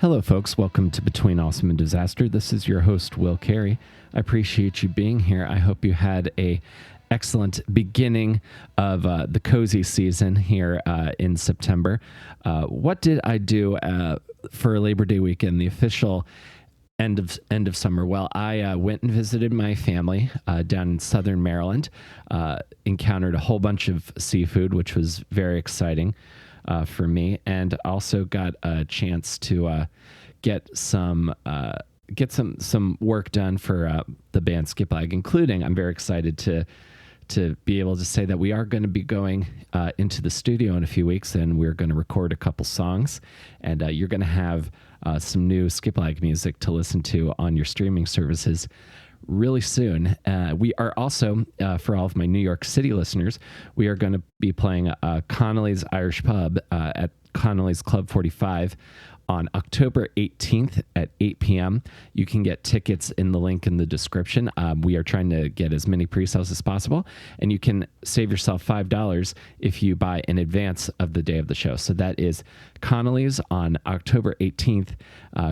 Hello, folks. Welcome to Between Awesome and Disaster. This is your host, Will Carey. I appreciate you being here. I hope you had a excellent beginning of the cozy season here in September. What did I do for Labor Day weekend, the official end of summer? Well, I went and visited my family down in Southern Maryland, encountered a whole bunch of seafood, which was very exciting for me, and also got a chance to get some work done for the band Skip Lag, including I'm very excited to be able to say that we are going to be going into the studio in a few weeks, and we're going to record a couple songs, and you're going to have some new Skip Lag music to listen to on your streaming services really soon. We are also, for all of my New York City listeners, we are going to be playing Connolly's Irish Pub at Connolly's Club 45 on October 18th at 8 p.m. You can get tickets in the link in the description. We are trying to get as many pre-sales as possible, and you can save yourself $5 if you buy in advance of the day of the show. So that is Connolly's on October 18th.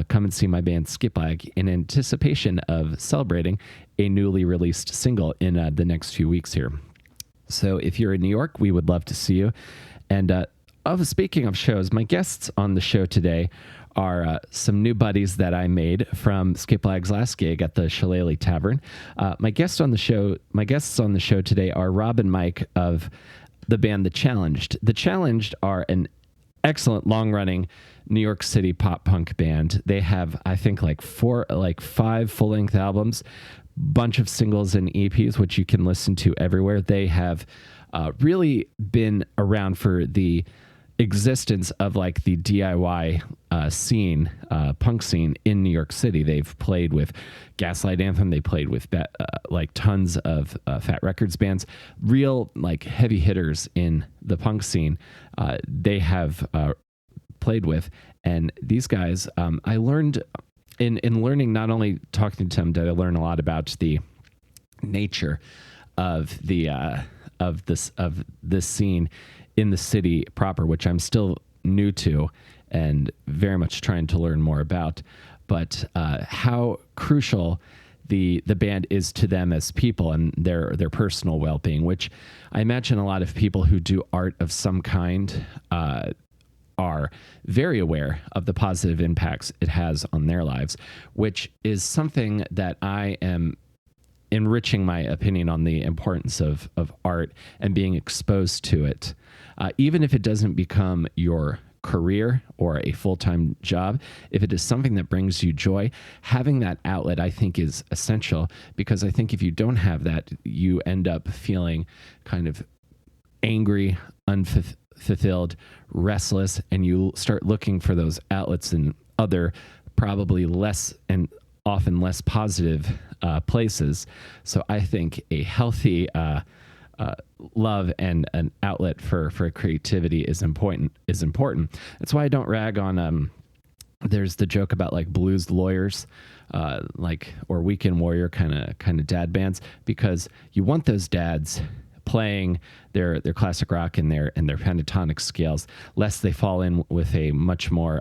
Come and see my band Skip Lag in anticipation of celebrating a newly released single in the next few weeks here. So if you're in New York, we would love to see you. And speaking of shows, my guests on the show today are some new buddies that I made from Skip Lag's last gig at the Shillelagh Tavern. My guests on the show today are Rob and Mike of the band The Challenged. The Challenged are an excellent long-running New York City pop punk band. They have, I think, five full-length albums, bunch of singles and EPs, which you can listen to everywhere. They have really been around for the existence of like the DIY scene, punk scene in New York City. They've played with Gaslight Anthem. They played with tons of Fat Records bands, real like heavy hitters in the punk scene. They have played with, and these guys, I learned in learning, not only talking to them, did I learn a lot about the nature of this scene in the city proper, which I'm still new to and very much trying to learn more about, but how crucial the band is to them as people and their personal well-being, which I imagine a lot of people who do art of some kind are very aware of the positive impacts it has on their lives, which is something that I am enriching my opinion on the importance of art and being exposed to it. Even if it doesn't become your career or a full-time job, if it is something that brings you joy, having that outlet, I think, is essential, because I think if you don't have that, you end up feeling kind of angry, unfulfilled, restless, and you start looking for those outlets in other probably less and often less positive places. So I think a healthy love and an outlet for creativity is important. That's why I don't rag on there's the joke about like blues lawyers or Weekend Warrior kind of dad bands, because you want those dads playing their classic rock and their pentatonic scales, lest they fall in with a much more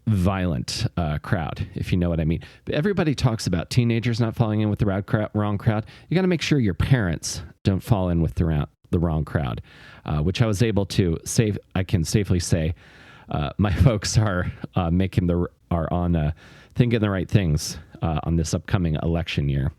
violent crowd, if you know what I mean. But everybody talks about teenagers not falling in with the wrong crowd. You got to make sure your parents don't fall in with the wrong crowd, which I was able to say. I can safely say my folks are thinking the right things on this upcoming election year.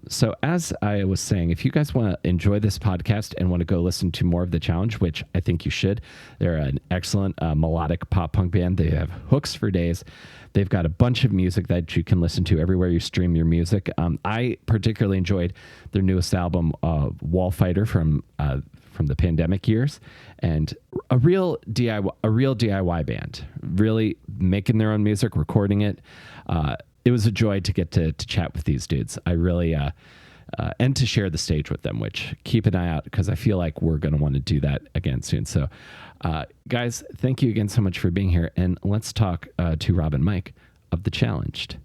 So as I was saying, if you guys want to enjoy this podcast and want to go listen to more of The Challenge, which I think you should, they're an excellent melodic pop punk band. They have hooks for days. They've got a bunch of music that you can listen to everywhere you stream your music. I particularly enjoyed their newest album, Wall Fighter, from the pandemic years, and a real DIY band, really making their own music, recording it. It was a joy to get to chat with these dudes. I really, and to share the stage with them, which keep an eye out, because I feel like we're going to want to do that again soon. So guys, thank you again so much for being here. And let's talk to Rob and Mike of The Challenged.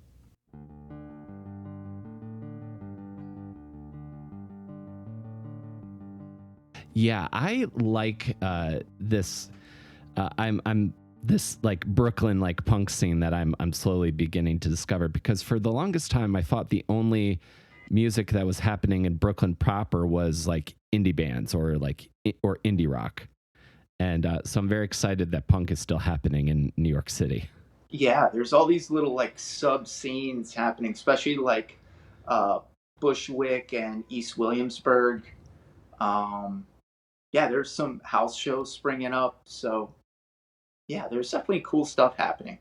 Yeah, I like this. I'm this like Brooklyn like punk scene that I'm slowly beginning to discover, because for the longest time I thought the only music that was happening in Brooklyn proper was like indie bands or or indie rock. And so I'm very excited that punk is still happening in New York City. Yeah, there's all these little like sub scenes happening, especially like uh, Bushwick and East Williamsburg. Um, yeah, there's some house shows springing up. So yeah, there's definitely cool stuff happening.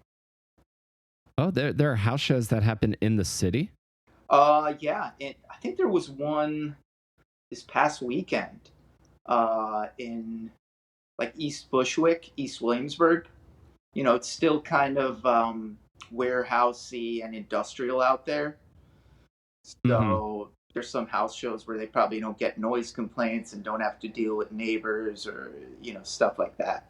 Oh, there are house shows that happen in the city. Yeah, and I think there was one this past weekend in like East Bushwick, East Williamsburg. You know, it's still kind of warehousey and industrial out there. Mm-hmm. So there's some house shows where they probably don't get noise complaints and don't have to deal with neighbors or stuff like that.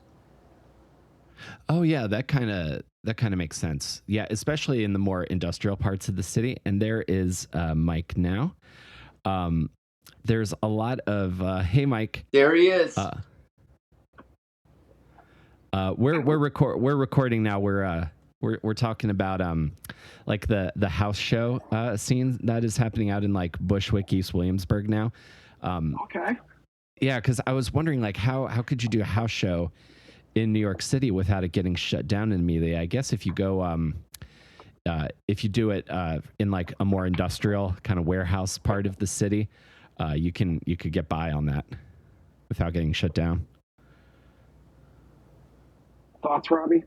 Oh yeah, that kind of makes sense. Yeah, especially in the more industrial parts of the city. And there is Mike now. Um, there's a lot of hey Mike. There he is. We're recording now. We're talking about like the house show scene that is happening out in like Bushwick, East Williamsburg now. Okay. Yeah, because I was wondering like how could you do a house show in New York City without it getting shut down immediately? I guess if you go if you do it in like a more industrial kind of warehouse part of the city, you could get by on that without getting shut down. Thoughts, Robbie?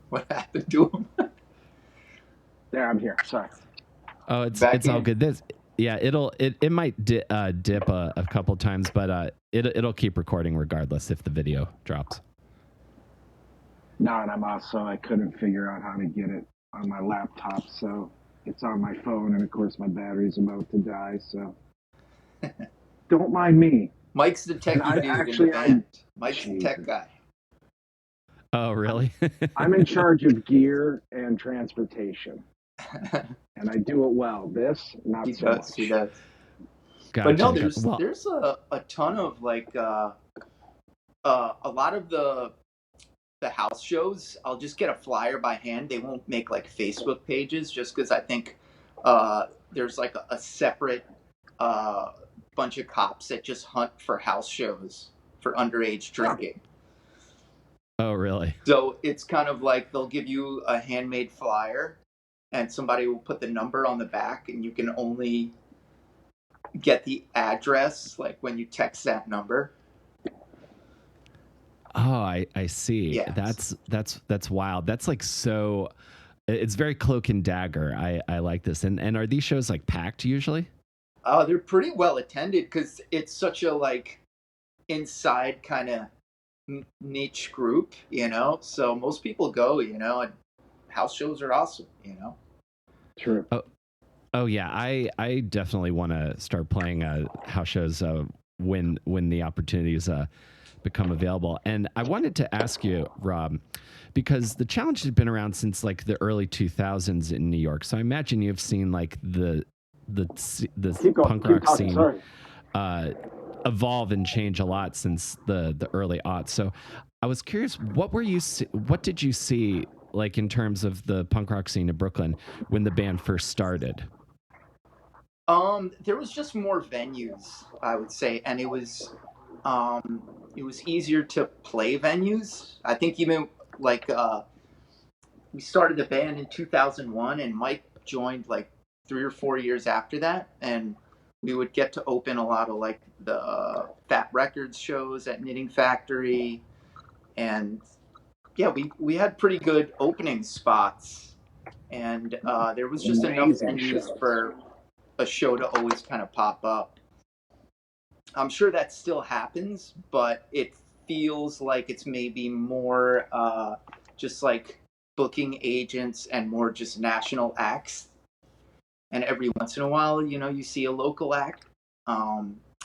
What happened to him? There, I'm here. Sorry. Oh, it's Back it's all in. good. It might dip a couple times, but it'll keep recording regardless if the video drops. No, and I couldn't figure out how to get it on my laptop, so it's on my phone, and of course my battery's about to die, so don't mind me. Mike's the techie dude in the band. Mike's the tech guy. Oh, really? I'm in charge of gear and transportation, and I do it well. This, not He so does. much. He does. Gotcha. But no, there's a ton of like a lot of the house shows. I'll just get a flyer by hand. They won't make like Facebook pages just because I think there's like a separate bunch of cops that just hunt for house shows for underage drinking. Oh, really? So it's kind of like they'll give you a handmade flyer and somebody will put the number on the back and you can only get the address like when you text that number. Oh, I see. Yeah. That's wild. That's like so. It's very cloak and dagger. I like this. And are these shows like packed usually? They're pretty well attended because it's such a like inside kind of niche group, So most people go, and house shows are awesome, True. Oh yeah, I definitely want to start playing house shows when the opportunities become available. And I wanted to ask you, Rob, because the challenge has been around since like the early 2000s in New York. So I imagine you've seen like the punk rock scene evolve and change a lot since the early aughts. So I was curious, what did you see like in terms of the punk rock scene in Brooklyn when the band first started? There was just more venues, I would say, and it was easier to play venues. I think even like we started the band in 2001, and Mike joined like 3 or 4 years after that, and we would get to open a lot of like the Fat Records shows at Knitting Factory, and yeah, we had pretty good opening spots, and there was just enough venues for a show to always kind of pop up. I'm sure that still happens, but it feels like it's maybe more just like booking agents and more just national acts. And every once in a while, you see a local act.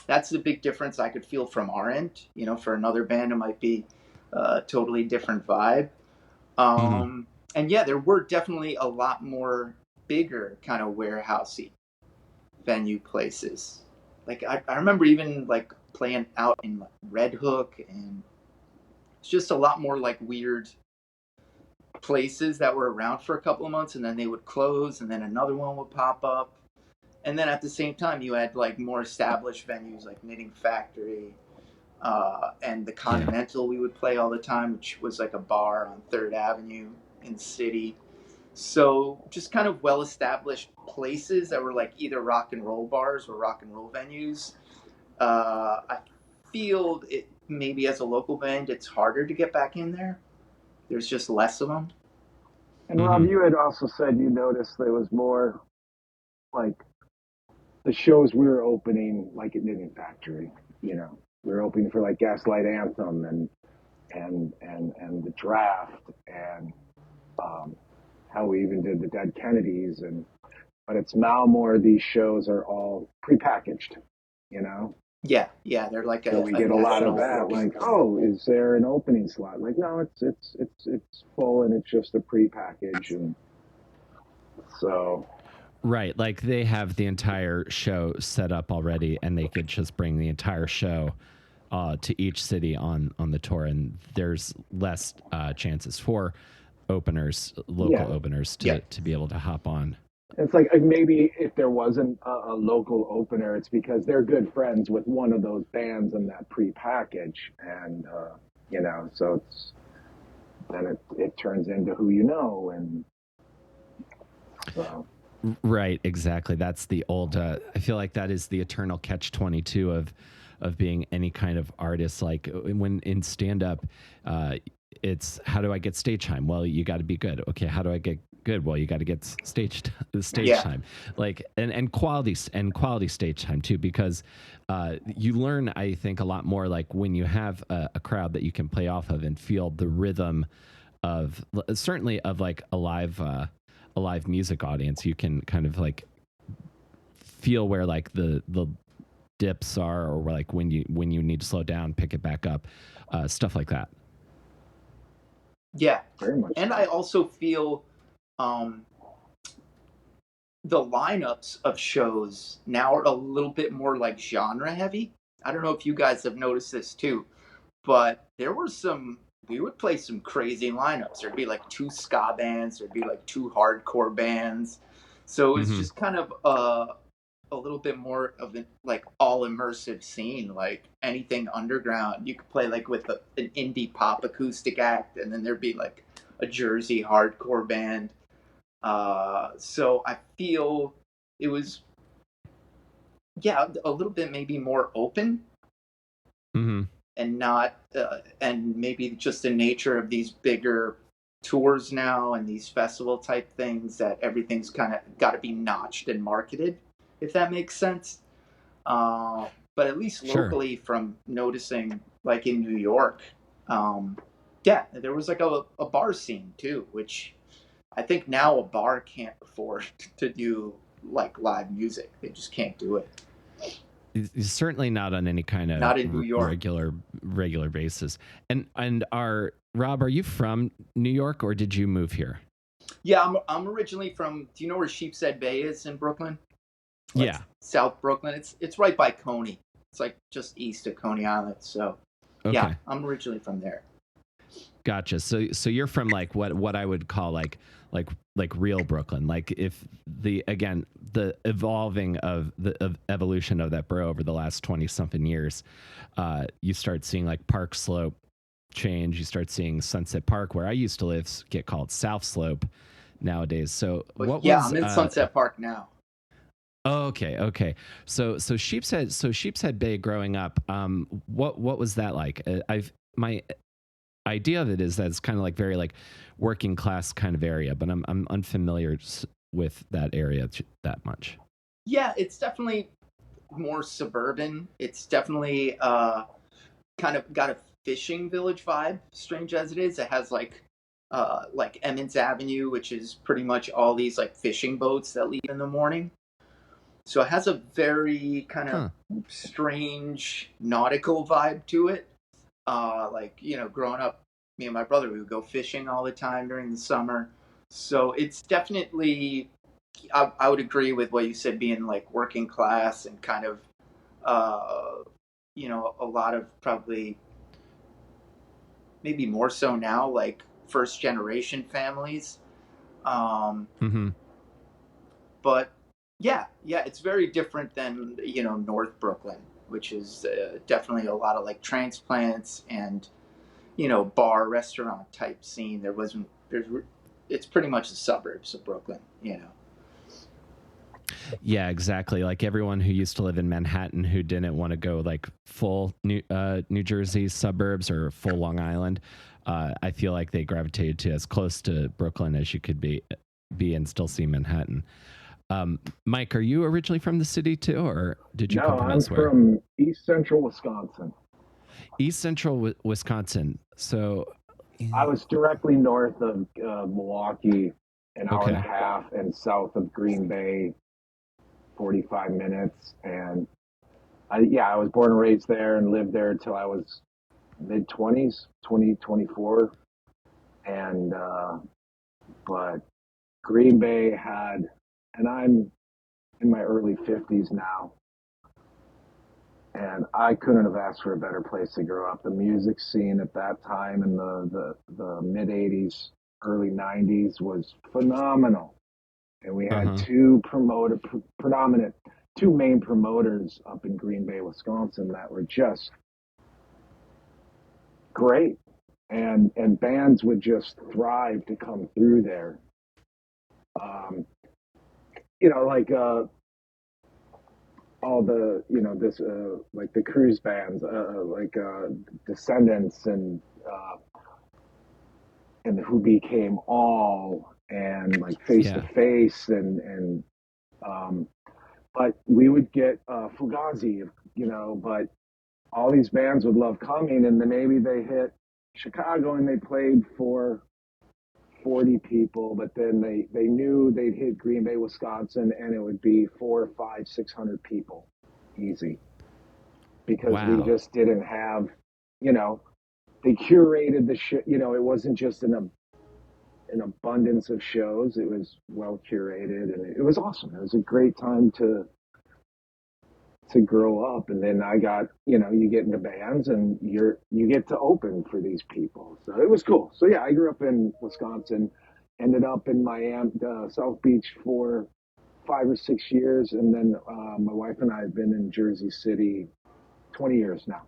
That's the big difference I could feel from our end. For another band, it might be a totally different vibe. And yeah, there were definitely a lot more bigger kind of warehousey venue places. Like I remember even like playing out in like Red Hook and It's just a lot more like weird places that were around for a couple of months and then they would close and then another one would pop up. And then at the same time, you had like more established venues like Knitting Factory and the Continental we would play all the time, which was like a bar on 3rd Avenue in the city. So just kind of well-established places that were like either rock and roll bars or rock and roll venues. I feel it maybe as a local band, it's harder to get back in there. There's just less of them. And Rob, you had also said you noticed there was more like the shows we were opening, like at Knitting Factory. You know, we were opening for like Gaslight Anthem and the Draft and how we even did the Dead Kennedys. But it's now more these shows are all prepackaged. You know. Yeah, they're like so we get a lot of that. Like, oh, is there an opening slot? Like, no, it's full and it's just a prepackage, and so. Right, like they have the entire show set up already, and they could just bring the entire show to each city on the tour, and there's less chances for openers, local openers, to be able to hop on. It's like maybe if there wasn't a local opener, it's because they're good friends with one of those bands in that pre-package, and you know, so it's then it turns into who you know, and so. Right, exactly. That's the old. I feel like that is the eternal catch-22 of being any kind of artist. Like when in stand-up, it's how do I get stage time? Well, you got to be good. Okay, how do I get good? Well, you got to get stage time, like and quality stage time too, because you learn, I think, a lot more like when you have a crowd that you can play off of and feel the rhythm of certainly of like a live music audience. You can kind of like feel where like the dips are, or like when you need to slow down, pick it back up, stuff like that. Yeah, very much. And I also feel the lineups of shows now are a little bit more like genre heavy. I don't know if you guys have noticed this too, but we would play some crazy lineups. There'd be like 2 ska bands, there'd be like 2 hardcore bands. So it was just kind of a little bit more of an like all immersive scene, like anything underground. You could play like with an indie pop acoustic act, and then there'd be like a Jersey hardcore band. So I feel it was, a little bit maybe more open, and not, and maybe just the nature of these bigger tours now and these festival type things, that everything's kind of got to be notched and marketed, if that makes sense. But at least locally, from noticing, like in New York, there was like a bar scene too, which I think now a bar can't afford to do like live music. They just can't do it. It's certainly not on any kind of not in New York. regular basis. And Rob, are you from New York, or did you move here? Yeah, I'm originally from. Do you know where Sheepshead Bay is in Brooklyn? Yeah, South Brooklyn. It's right by Coney. It's like just east of Coney Island. So yeah, I'm originally from there. Gotcha. So you're from like what I would call like real Brooklyn. Like if the evolving of the evolution of that borough over the last 20 something years, you start seeing like Park Slope change. You start seeing Sunset Park, where I used to live, get called South Slope nowadays. So I'm in Sunset Park now. Oh, okay. So Sheepshead Bay growing up, what was that like? My idea of it is that it's kind of like very like working class kind of area, but I'm unfamiliar with that area that much. Yeah, it's definitely more suburban. It's definitely kind of got a fishing village vibe, strange as it is. It has like Emmons Avenue, which is pretty much all these like fishing boats that leave in the morning. So it has a very kind of strange nautical vibe to it. Like, growing up, me and my brother, we would go fishing all the time during the summer. So it's definitely, I would agree with what you said, being like working class and kind of, a lot of probably maybe more so now, like first generation families. Um, Mm-hmm. but yeah, it's very different than North Brooklyn, which is definitely a lot of like transplants and bar restaurant type scene. It's pretty much the suburbs of Brooklyn. Yeah, exactly. Like everyone who used to live in Manhattan who didn't want to go like full New Jersey suburbs or full Long Island, I feel like they gravitated to as close to Brooklyn as you could be and still see Manhattan. Mike, are you originally from the city too, or did you come No, from I'm elsewhere? from East Central Wisconsin. East Central Wisconsin. So, I was directly north of Milwaukee, an hour and a okay. half, and south of Green Bay, 45 minutes. And I was born and raised there and lived there until I was mid 20s, 2024. And, but Green Bay had, and I'm in my early 50s now, and I couldn't have asked for a better place to grow up. The music scene at that time in the mid 80s, early 90s was phenomenal. And we Uh had huh. two main promoters up in Green Bay, Wisconsin that were just great. And bands would just thrive to come through there. Um, like all the this like the cruise bands like Descendants uh, and Who Became All and like Face to Yeah. Face and um, but we would get Fugazi, but all these bands would love coming, and then maybe they hit Chicago and they played for 40 people, but then they knew they'd hit Green Bay, Wisconsin, and it would be 400, 500, 600 people easy because we Wow. just didn't have, you know, they curated the show. It wasn't just an abundance of shows. It was well curated, and it was awesome. It was a great time to grow up. And then I got, you get into bands and you get to open for these people, so it was cool. So yeah, I grew up in Wisconsin, ended up in Miami, South Beach for 5 or 6 years, and then my wife and I have been in Jersey City 20 years now.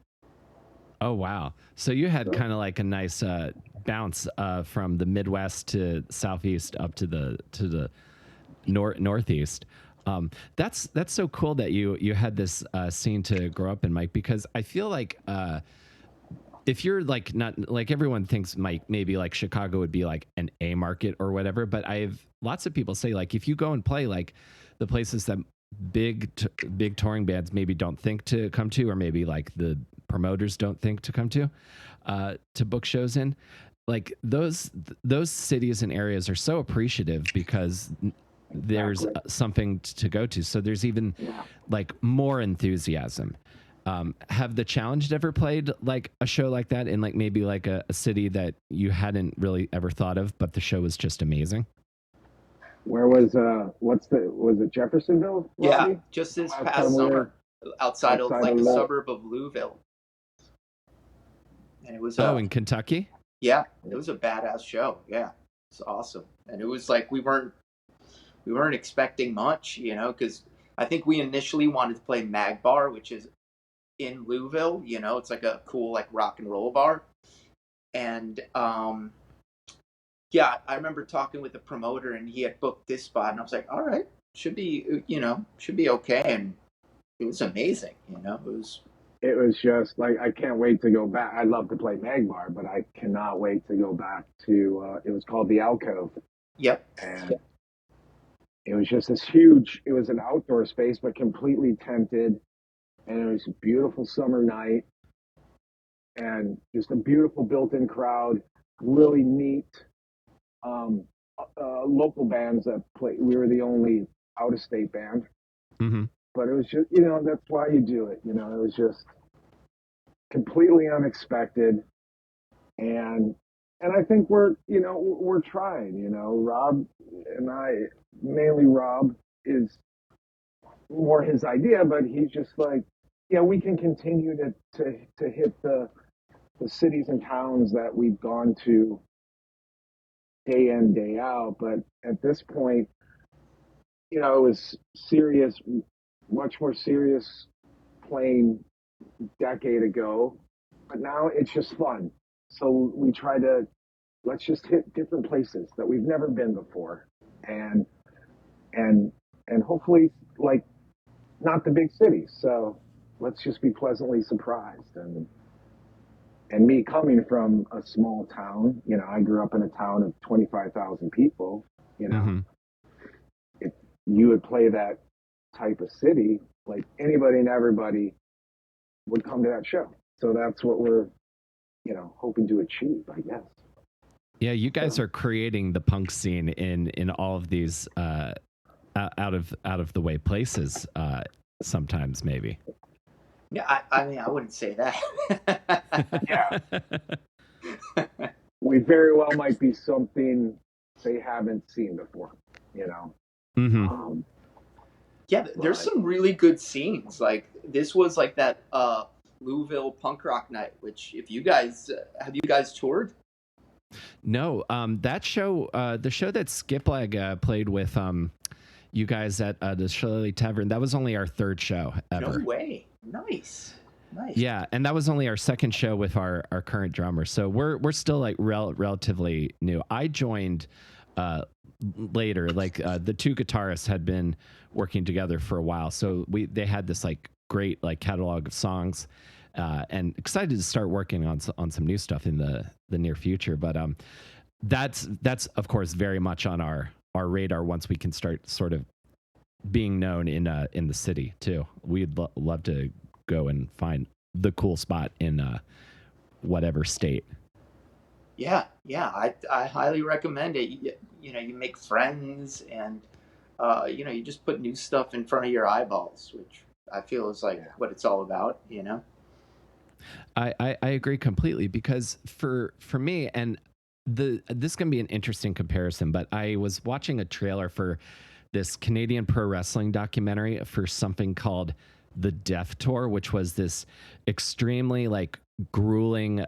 Oh wow. So you had So kind of like a nice bounce from the Midwest to Southeast up to the Northeast. That's so cool that you had this scene to grow up in, Mike. Because I feel like if you're like not like everyone thinks maybe like Chicago would be like an A market or whatever, but I've lots of people say like if you go and play like the places that big touring bands maybe don't think to come to, or maybe like the promoters don't think to book shows in, like those cities and areas are so appreciative because there's exactly, something to go to. So there's even yeah. like more enthusiasm. Have the Challenged ever played like a show like that in like maybe like a city that you hadn't really ever thought of, but the show was just amazing? Where was was it Jeffersonville, Yeah, Robbie? just The this last past time we were summer, outside of outside of like a Lowell. suburb of Louisville, and it was Oh, in Kentucky? yeah, it was a badass show. Yeah, it's awesome, and it was like we weren't expecting much, because I think we initially wanted to play Mag Bar, which is in Louisville. It's like a cool like rock and roll bar, and yeah, I remember talking with the promoter, and he had booked this spot, and I was like, all right, should be okay, and it was amazing. It was just like I can't wait to go back. I'd love to play Magmar, but I cannot wait to go back to. It was called the Alcove, Yep. and it was just this huge. It was an outdoor space, but completely tented, and it was a beautiful summer night, and just a beautiful built-in crowd. Really neat um, local bands that played. We were the only out-of-state band, Mm-hmm. but it was just that's why you do it. It was just completely unexpected, and I think we're trying. Rob and I, mainly Rob, is more his idea, but he's just like, yeah, we can continue to hit the cities and towns that we've gone to day in, day out. But at this point, it was serious, much more serious playing decade ago. But now it's just fun. So we try to let's just hit different places that we've never been before, and and and hopefully like not the big cities. So let's just be pleasantly surprised. And me coming from a small town, I grew up in a town of 25,000 people. Mm-hmm. If you would play that type of city, like anybody and everybody would come to that show. So that's what we're, hoping to achieve, I guess. Yeah, you guys are creating the punk scene in all of these out of the way places. Sometimes maybe. Yeah, I mean, I wouldn't say that. Yeah. We very well might be something they haven't seen before, Mm-hmm. Yeah, there's some really good scenes. Like this was like that Louisville punk rock night. Which, if you guys have you guys toured? No, that show, the show that Skiplag played with you guys at the Shillelagh Tavern, that was only our third show ever. No way. Nice. Yeah, and that was only our second show with our current drummer. So we're still like relatively new. I joined later. Like the two guitarists had been working together for a while, so they had this like great like catalog of songs, and excited to start working on some new stuff in the near future. But that's of course very much on our radar once we can start sort of being known in the city too. We'd love to go and find the cool spot in whatever state. Yeah, I highly recommend it. You make friends, and you just put new stuff in front of your eyeballs, which I feel is like what it's all about. I agree completely, because for me, and this can be an interesting comparison, but I was watching a trailer for this Canadian pro wrestling documentary for something called The Death Tour, which was this extremely like grueling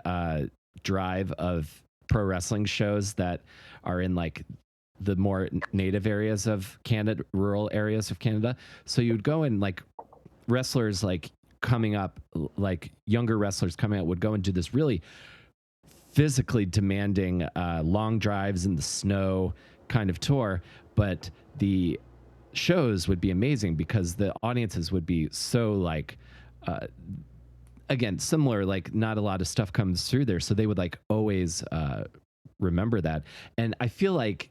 drive of pro wrestling shows that are in like the more native areas of Canada, rural areas of Canada. So you'd go and like wrestlers like coming up, like younger wrestlers coming out, would go and do this really physically demanding long drives in the snow kind of tour, but the shows would be amazing because the audiences would be so like again similar, like not a lot of stuff comes through there, so they would like always remember that. And I feel like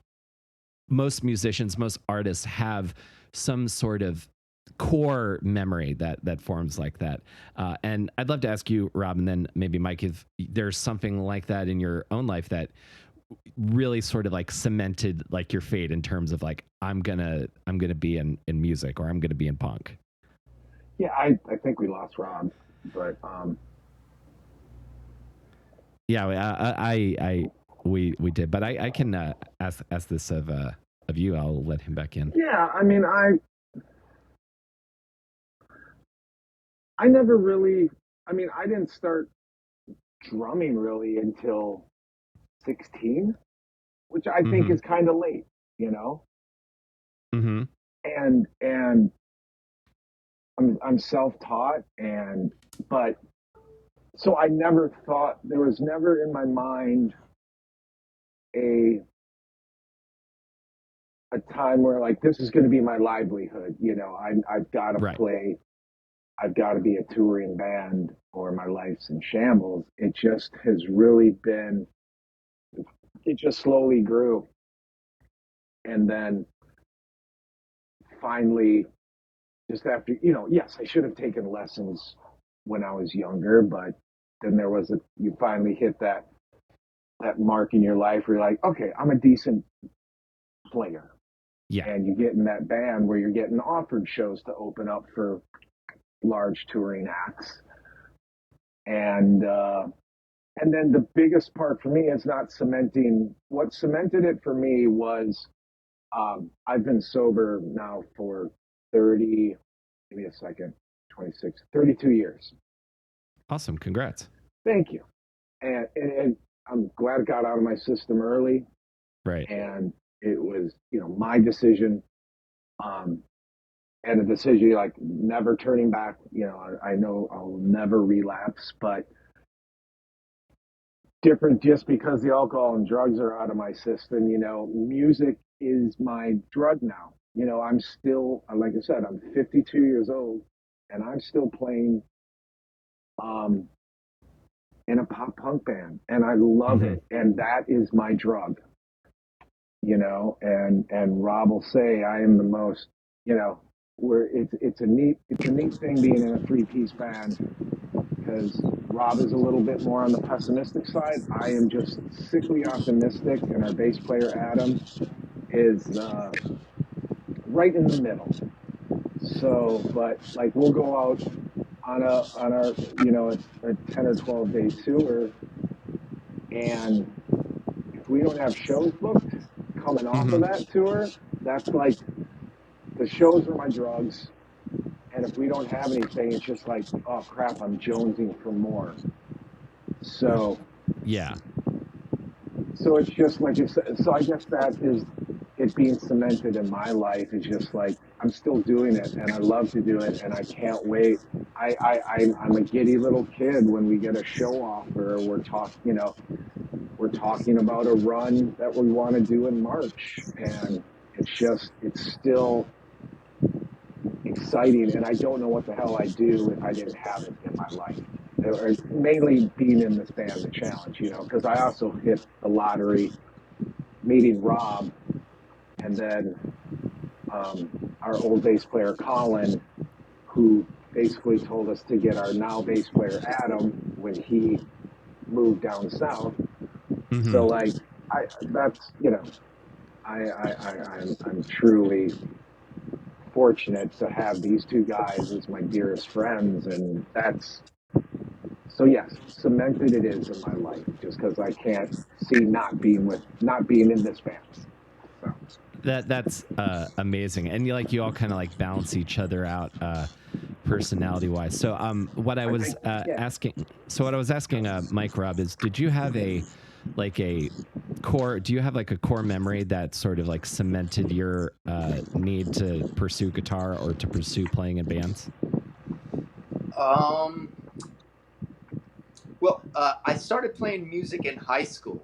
most musicians, most artists have some sort of core memory that forms like that. And I'd love to ask you, Rob, and then maybe Mike, if there's something like that in your own life that really sort of like cemented like your fate in terms of like, I'm gonna be in music, or I'm gonna be in punk. Yeah, I think we lost Rob, but yeah, we did, but I can ask this of you. I'll let him back in. Yeah, I mean, I never really, I didn't start drumming really until 16, which I think is kind of late, Mm-hmm. And I'm self-taught, but so I never thought, there was never in my mind a time where like this is going to be my livelihood. I've got to play, I've got to be a touring band, or my life's in shambles. It just has really been, it just slowly grew. And then finally, just after, yes, I should have taken lessons when I was younger, but then you finally hit that mark in your life where you're like, okay, I'm a decent player. Yeah. And you get in that band where you're getting offered shows to open up for large touring acts. And then the biggest part for me is not cementing. What cemented it for me was I've been sober now for 30, give me a second, 26, 32 years. Awesome. Congrats. Thank you. and I'm glad it got out of my system early, Right. and it was, my decision, um, and a decision like never turning back. I know I'll never relapse, but different just because the alcohol and drugs are out of my system. Music is my drug now. I'm still, like I said, I'm 52 years old, and I'm still playing um, in a pop punk band, and I love Mm-hmm. it, and that is my drug. And Rob will say I am the most, where it's a neat thing being in a three-piece band, because Rob is a little bit more on the pessimistic side. I am just sickly optimistic, and our bass player Adam is right in the middle. So, but like we'll go out on our a 10 or 12 day tour, and if we don't have shows booked coming off of Mm-hmm. that tour, that's like the shows are my drugs. And if we don't have anything, it's just like, oh crap, I'm jonesing for more. So Yeah. So it's just like it's so I guess that is it being cemented in my life is just like I'm still doing it and I love to do it and I can't wait. I'm a giddy little kid when we get a show offer. We're talking about a run that we want to do in March, and it's still exciting, and I don't know what the hell I'd do if I didn't have it in my life. Or mainly being in this band, the challenge, because I also hit the lottery meeting Rob, and then our old bass player Colin, who basically told us to get our now bass player Adam when he moved down south. Mm-hmm. So like that's I'm truly fortunate to have these two guys as my dearest friends, and that's so yes, cemented it is in my life just because I can't see not being in this band. So. That's amazing, and you all kind of like balance each other out personality wise. So what I I was think, yeah. asking, Mike Rob is, did you have a core? Do you have like a core memory that sort of like cemented your need to pursue guitar or to pursue playing in bands? Um, well, I started playing music in high school.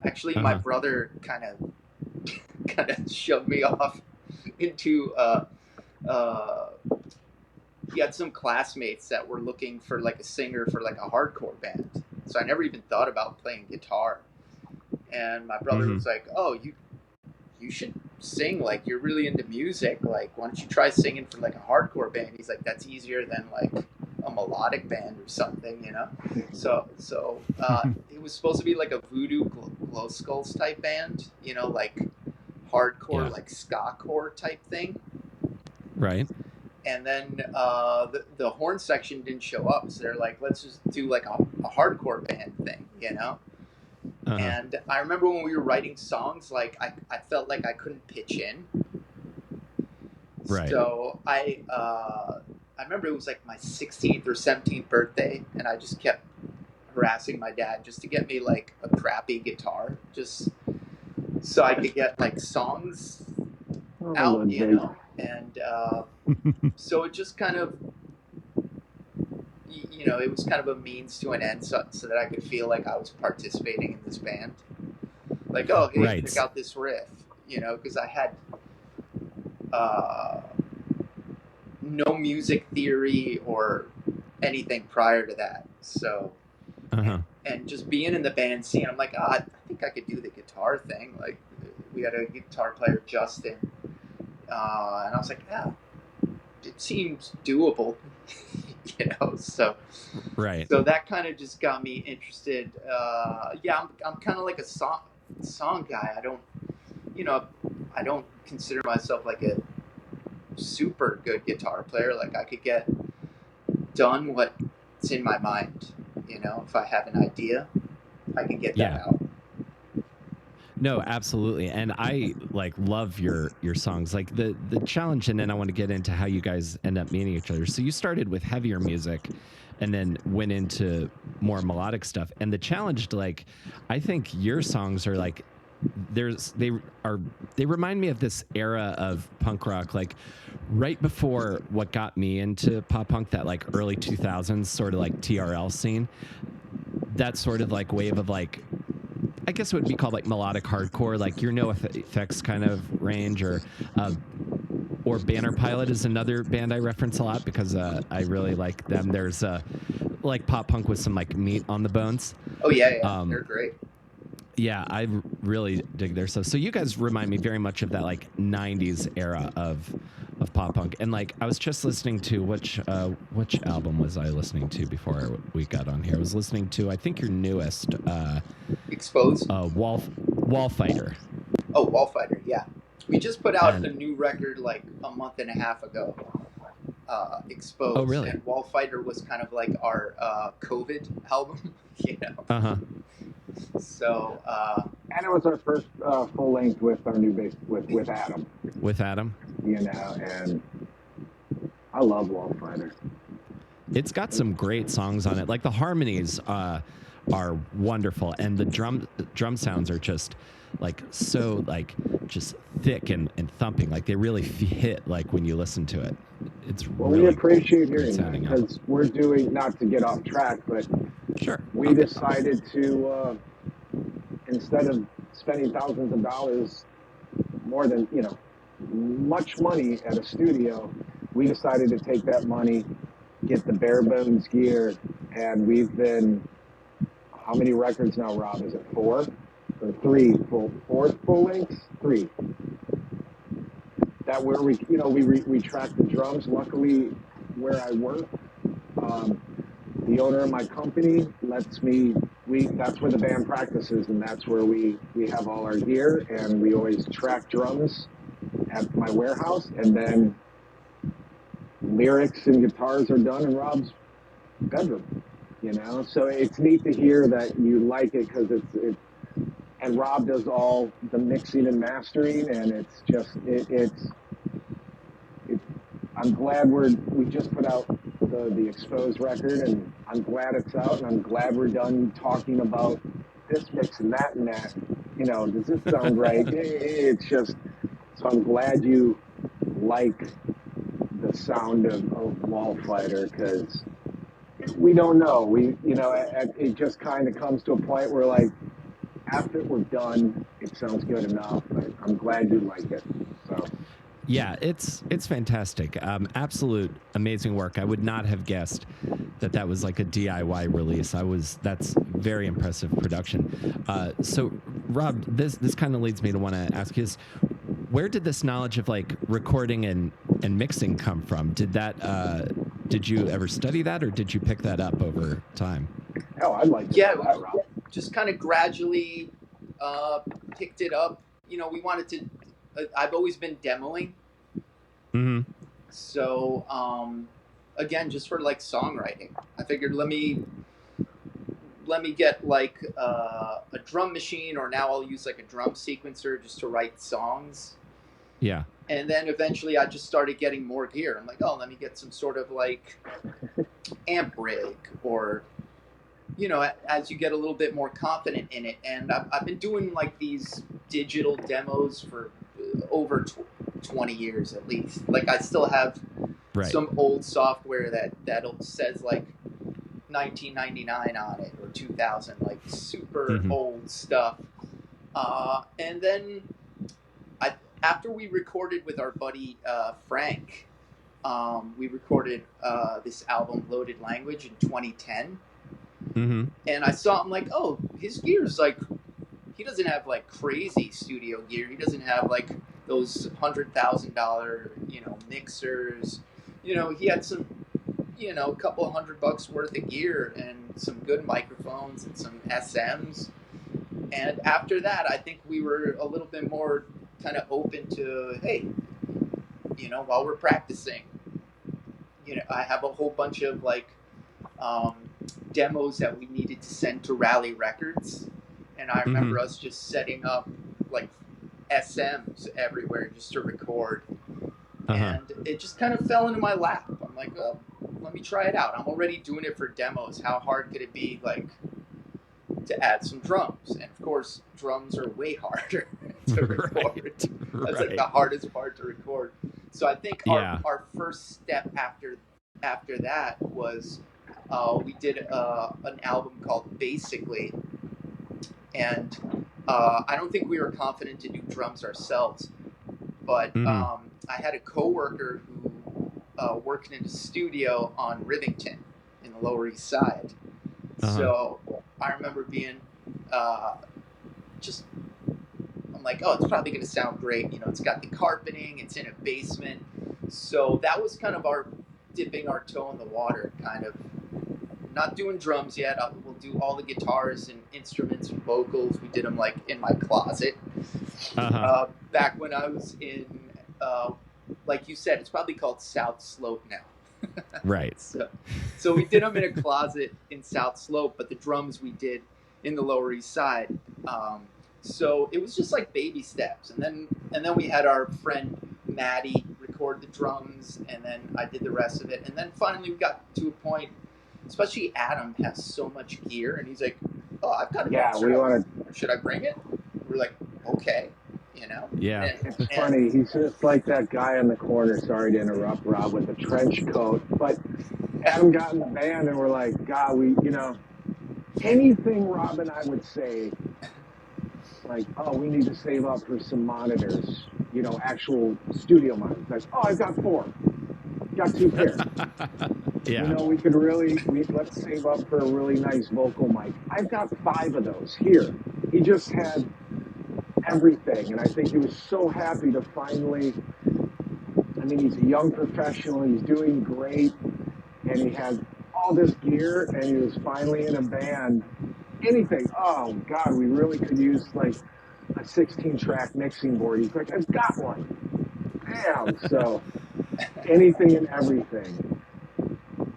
Actually, Uh my huh. brother kind of shoved me off into. Uh, he had some classmates that were looking for like a singer for like a hardcore band. So I never even thought about playing guitar. And my brother Mm-hmm. was like, "Oh, you should sing. Like you're really into music. Like why don't you try singing for like a hardcore band?" He's like, "That's easier than like a melodic band or something, you know." So it was supposed to be like a voodoo glow skulls type band, like hardcore Yeah. like ska core type thing. Right. And then the horn section didn't show up, so they're like, let's just do like a hardcore band thing. Uh huh. And I remember when we were writing songs, like I felt like I couldn't pitch in. Right. So I remember it was like my 16th or 17th birthday, and I just kept harassing my dad just to get me like a crappy guitar, just so I could get like songs Oh, out, Ludwig. and so it just kind of, it was kind of a means to an end, so that I could feel like I was participating in this band. Like, oh, hey, check Right. out this riff, because I had uh, no music theory or anything prior to that. So, Uh and, huh. and just being in the band scene, I'm like, I think I could do the guitar thing. Like, we had a guitar player, Justin, and I was like, yeah, it seems doable, So, Right. so that kind of just got me interested. Yeah, I'm kind of like a song guy. I don't consider myself like a super good guitar player. Like I could get done what's in my mind. If I have an idea, I can get that Yeah. out. No, absolutely. And I like love your songs. Like the challenge, and then I want to get into how you guys end up meeting each other. So you started with heavier music and then went into more melodic stuff. And the challenge, like, I think your songs are like they remind me of this era of punk rock, like right before what got me into pop punk, that like early 2000s sort of like TRL scene. That sort of like wave of like, I guess it would be called like melodic hardcore, like your No Effects kind of range, or Banner Pilot is another band I reference a lot because I really like them. There's like pop punk with some like meat on the bones. Oh yeah, they're great. Yeah, I really dig their stuff. So you guys remind me very much of that like '90s era of pop punk. And like I was just listening to which album was I listening to before we got on here? I was listening to, I think, your newest Exposed. Wall Fighter. Oh, Wall Fighter. Yeah, we just put out a new record like a month and a half ago. Exposed. Oh, really? And Wall Fighter was kind of like our COVID album, you know. Uh-huh. So and it was our first full length with our new bass with Adam. With Adam, you know, and I love Wall Fighter. It's got some great songs on it. Like the harmonies are wonderful, and the drum sounds are just like so like just thick and thumping. Like they really hit like when you listen to it. It's well, really we appreciate hearing that sounding because we're doing, not to get off track, but sure, we decided to instead of spending thousands of dollars, more than, you know, much money at a studio, we decided to take that money, get the bare bones gear, and we've been, how many records now, Rob? Is it 4 or 3 four full lengths? 3. That where we, you know, we track the drums. Luckily, where I work, the owner of my company lets me. That's where the band practices, and that's where we have all our gear, and we always track drums at my warehouse, and then lyrics and guitars are done in Rob's bedroom. You know, so it's neat to hear that you like it because it's and Rob does all the mixing and mastering, and it's just I'm glad we just put out the Exposed record, and I'm glad it's out, and I'm glad we're done talking about this mix and that. You know, does this sound right? It's just, so I'm glad you like the sound of Wall Fighter, because we don't know. It just kind of comes to a point where, like, after we're done, it sounds good enough. But I'm glad you like it. So. Yeah, it's fantastic. Absolute amazing work. I would not have guessed that was like a DIY release. That's very impressive production. So Rob, this kind of leads me to want to ask you this: where did this knowledge of like recording and mixing come from? Did you ever study that, or did you pick that up over time? Oh, I'd like to. Yeah, Rob. Just kind of gradually picked it up. You know, we wanted to. I've always been demoing. Mm-hmm. So, again, just for like songwriting, I figured let me get like a drum machine, or now I'll use like a drum sequencer just to write songs. Yeah. And then eventually I just started getting more gear. I'm like, oh, let me get some sort of like amp rig, or, you know, as you get a little bit more confident in it. And I've been doing like these digital demos for over 20 years at least. Like I still have some old software that says like 1999 on it, or 2000, like super old stuff. And then after we recorded with our buddy Frank, we recorded this album Loaded Language in 2010. Mm-hmm. And I saw him, like, oh, his gear's like, he doesn't have like crazy studio gear. He doesn't have like those $100,000, you know, mixers. You know, he had some, you know, a couple $100 worth of gear and some good microphones and some SMs. And after that, I think we were a little bit more kind of open to, hey, you know, while we're practicing, you know, I have a whole bunch of like demos that we needed to send to Rally Records. And I remember us just setting up like SMs everywhere just to record. Uh-huh. And it just kind of fell into my lap. I'm like, well, let me try it out. I'm already doing it for demos. How hard could it be, like, to add some drums? And of course, drums are way harder to record. That's like the hardest part to record. So I think our first step after that was we did an album called Basically, and I don't think we were confident to do drums ourselves, but I had a coworker who worked in a studio on Rivington in the Lower East Side. So I remember being I'm like, oh, it's probably going to sound great. You know, it's got the carpeting, it's in a basement. So that was kind of our dipping our toe in the water, kind of. Not doing drums yet. We'll do all the guitars and instruments and vocals. We did them like in my closet. Back when I was in, like you said, it's probably called South Slope now. Right. So we did them in a closet in South Slope, but the drums we did in the Lower East Side. So it was just like baby steps, and then we had our friend Maddie record the drums, and then I did the rest of it, and then finally we got to a point. Especially Adam has so much gear, and he's like, "Oh, I've got a drum. Should I bring it?" We're like, "Okay," you know. Yeah. It's funny. He's just like that guy in the corner. Sorry to interrupt, Rob, with the trench coat. But Adam got in the band, and we're like, "God, anything Rob and I would say, like, oh, we need to save up for some monitors, actual studio monitors. Like, oh, I've got 4, got 2 pairs." Yeah. We could let's save up for a really nice vocal mic. I've got 5 of those here. He just had everything, and I think he was so happy to finally, he's a young professional, he's doing great, and he had all this gear, and he was finally in a band. Anything, oh God, we really could use like a 16-track mixing board. He's like, I've got one. Damn, so anything and everything.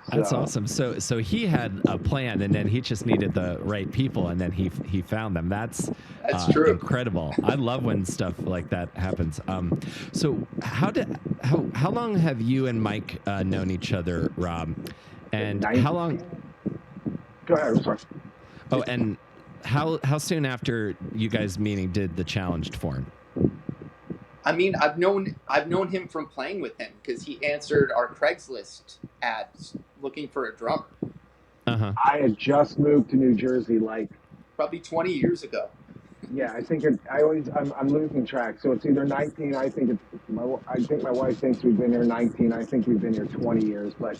That's awesome. So he had a plan, and then he just needed the right people, and then he found them. That's true. Incredible. I love when stuff like that happens. So how long have you and Mike known each other, Rob? And how long? Go ahead. I'm sorry. Oh, and how soon after you guys meeting did the challenge form? I've known him from playing with him because he answered our Craigslist ads looking for a drummer. I had just moved to New Jersey, like probably 20 years ago. Yeah, I think I'm losing track. So it's either 19. I think my wife thinks we've been here 19. I think we've been here 20 years. But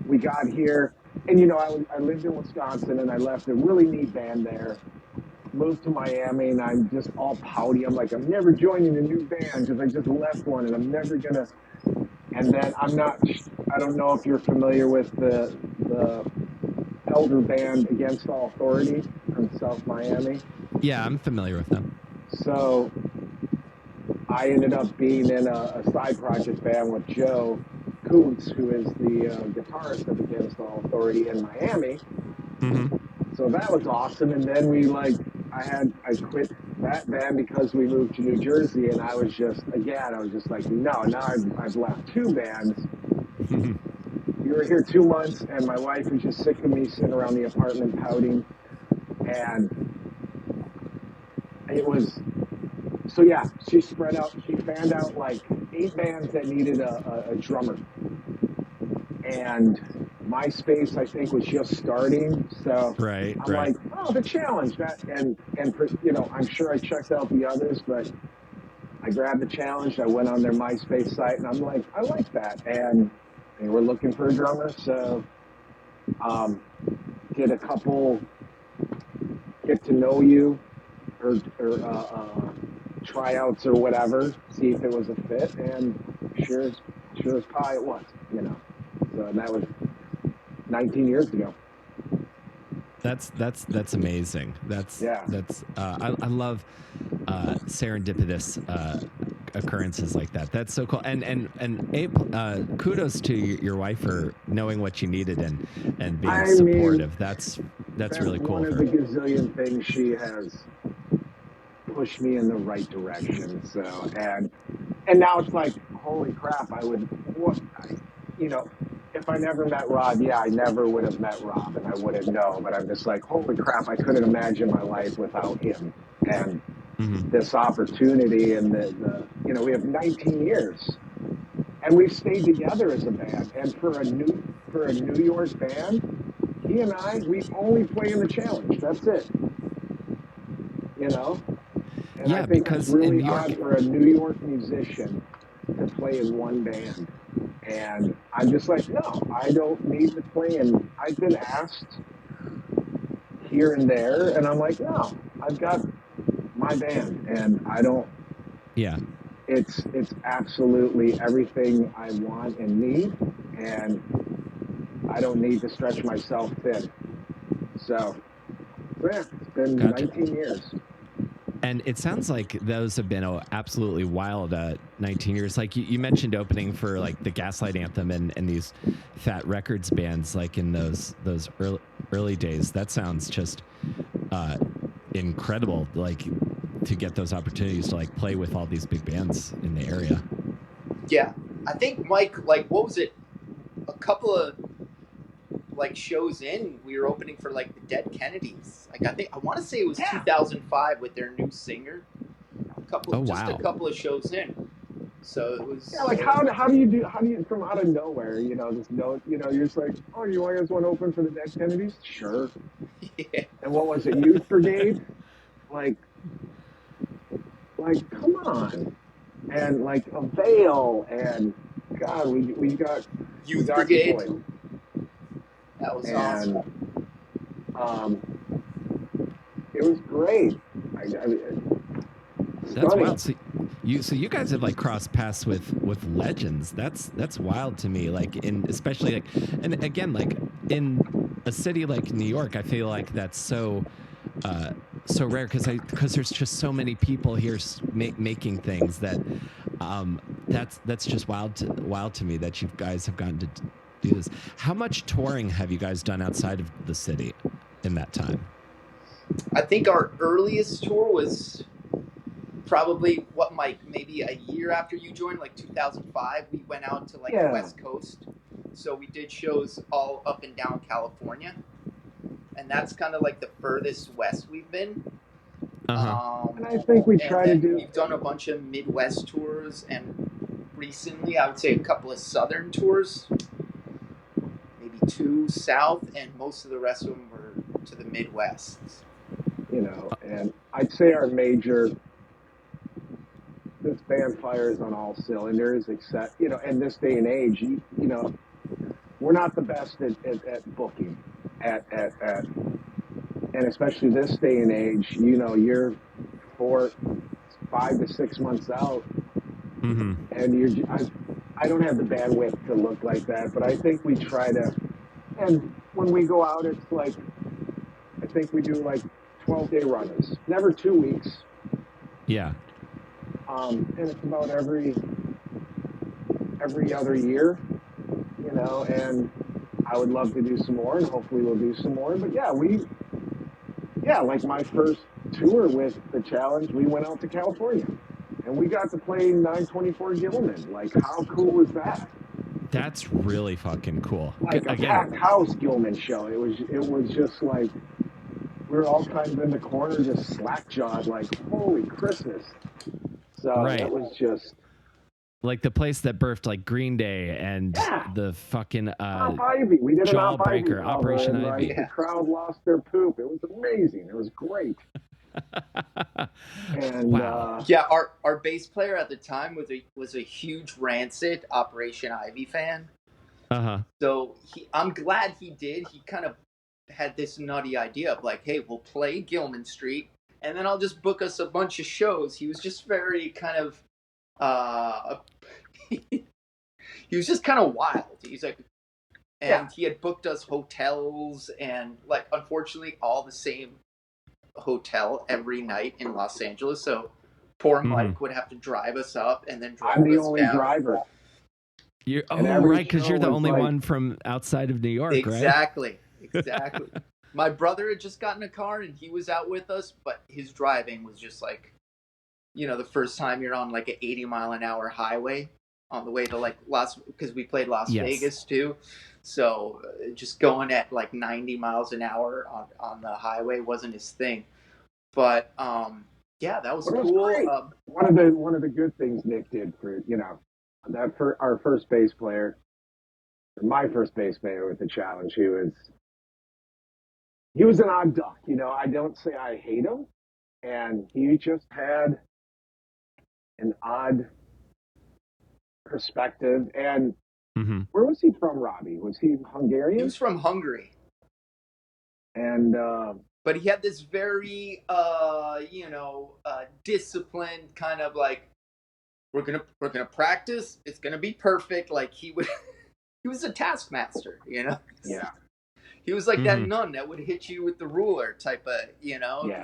we got here, and I lived in Wisconsin, and I left a really neat band there. Moved to Miami, and I'm just all pouty. I'm like, I'm never joining a new band because I just left one, and I'm never gonna. And then I don't know if you're familiar with the elder band Against All Authority from South Miami. Yeah, I'm familiar with them. So I ended up being in a side project band with Joe Kuntz, who is the guitarist of Against All Authority in Miami. So that was awesome. And then I quit that band because we moved to New Jersey, and I was just like, no, now I've left 2 bands. You were here 2 months, and my wife was just sick of me sitting around the apartment pouting. And it was, so yeah, she fanned out like 8 bands that needed a drummer. And MySpace, I think, was just starting, so I'm like, oh, the challenge. And I'm sure I checked out the others, but I grabbed the challenge. I went on their MySpace site, and I'm like, I like that. And they were looking for a drummer, so did a couple get to know you or tryouts or whatever, see if it was a fit, and sure as pie it was, So that was 19 years ago. That's amazing. I love serendipitous occurrences like that. That's so cool. And Abe, kudos to your wife for knowing what you needed and being supportive. That's really cool. One of the gazillion things she has pushed me in the right direction. So, and now it's like, holy crap, you know, if I never met Rod, yeah, I never would have met Rob and I wouldn't know, but I'm just like, holy crap, I couldn't imagine my life without him. And this opportunity and we have 19 years and we've stayed together as a band. And for a New York band, he and we only play in the challenge. That's it. You know? And Yeah, I think that's because in really New York, odd for a New York musician to play in one band. And I'm just like, no, I don't need to play. And I've been asked here and there, and I'm like, no, I've got my band, and I don't. yeah, It's absolutely everything I want and need, and I don't need to stretch myself thin. So, yeah, it's been gotcha. 19 years. And it sounds like those have been absolutely wild 19 years. Like you mentioned opening for like the Gaslight Anthem and these Fat Records bands, like in those early days. That sounds just incredible. Like to get those opportunities to like play with all these big bands in the area. Yeah, I think Mike, like, what was it? A couple of like shows in, we were opening for like the Dead Kennedys. Like I want to say it was 2005 with their new singer. Just a couple of shows in. So it was. Yeah, like how do you from out of nowhere, just know, you're just like, oh, you guys want to open for the Dead Kennedys? Sure. Yeah. And what was it, Youth Brigade? Like come on. And like Avail and God, we got Youth Brigade. Spoiled. That was awesome. It was great. That's wild. So you guys have like crossed paths with legends. That's wild to me. Like especially like, and again, like in a city like New York, I feel like that's so rare because there's just so many people here making things that that's just wild to me that you guys have gotten to do this. How much touring have you guys done outside of the city in that time? I think our earliest tour was probably maybe a year after you joined, like 2005. We went out to the West Coast, so we did shows all up and down California, and that's kind of like the furthest west we've been. And I think we try to do. We've done a bunch of Midwest tours, and recently I would say a couple of Southern tours, maybe 2 South, and most of the rest of them were to the Midwest. And I'd say our major. This band fires on all cylinders, except in this day and age, we're not the best at booking, and especially this day and age, you're 5 to 6 months out, and I don't have the bandwidth to look like that, but I think we try to, and when we go out, it's like, I think we do like 12-day runners, never 2 weeks. Yeah. And it's about every other year, and I would love to do some more, and hopefully we'll do some more. But like my first tour with the Challenge, we went out to California, and we got to play 924 Gilman. Like, how cool was that? That's really fucking cool. Like a packed house Gilman show. It was just like, we were all kind of in the corner, just slack-jawed, like, holy Christmas. So it was just like the place that birthed like Green Day and the fucking Ivy. We did Jawbreaker, Operation Ivy. The crowd lost their poop. It was amazing. It was great. And wow. Our bass player at the time was a huge Rancid Operation Ivy fan. So I'm glad he did. He kind of had this nutty idea of like, hey, we'll play Gilman Street, and then I'll just book us a bunch of shows. He was just very kind of, he was just kind of wild. He's like, and he had booked us hotels and like, unfortunately, all the same hotel every night in Los Angeles. So poor Mike would have to drive us up and then drive us down. I'm the only driver. Right, because you're the only one from outside of New York, right? Exactly. My brother had just gotten a car and he was out with us, but his driving was just like the first time you're on like an 80-mile-an-hour highway on the way to like because we played Las Yes. Vegas too. So just going at like 90 miles an hour on the highway wasn't his thing. But yeah, that was But it was cool. great. One of the good things Nick did for that for our first bass player, my first bass player with the challenge, he was an odd duck. I don't say I hate him, and he just had an odd perspective. And where was he from, Robbie? Was he Hungarian? He was from Hungary. And but he had this very disciplined kind of like, we're gonna practice, it's gonna be perfect. Like he was a taskmaster, Yeah. He was like that nun that would hit you with the ruler type of,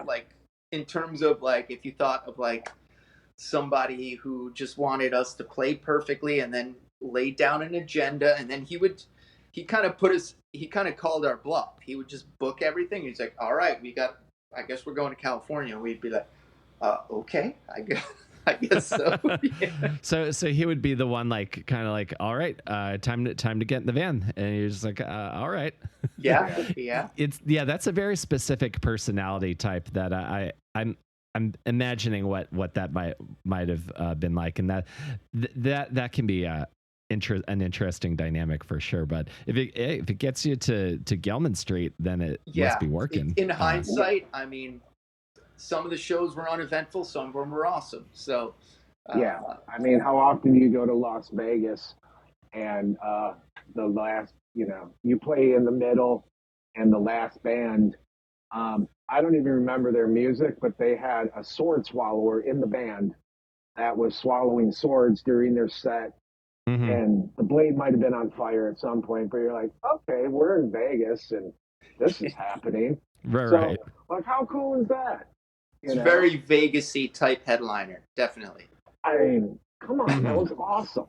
like in terms of like, if you thought of like somebody who just wanted us to play perfectly and then laid down an agenda, and then he kind of called our bluff. He would just book everything. He's like, all right, I guess we're going to California. And we'd be like, okay, I guess so. Yeah. So he would be the one like kind of like, all right, time to get in the van, and you're just like, all right. Yeah. That's a very specific personality type that I'm imagining what that might have been like, and that can be an interesting dynamic for sure. But if it gets you to Gelman Street, then it must be working. In hindsight, I mean, some of the shows were uneventful, some of them were awesome. So I mean, how often do you go to Las Vegas and the last, you play in the middle, and the last band, I don't even remember their music, but they had a sword swallower in the band that was swallowing swords during their set. And the blade might have been on fire at some point, but you're like, okay, we're in Vegas and this is happening. Right. Like, how cool is that? It's very Vegas-y type headliner, definitely. I mean, come on, that was awesome.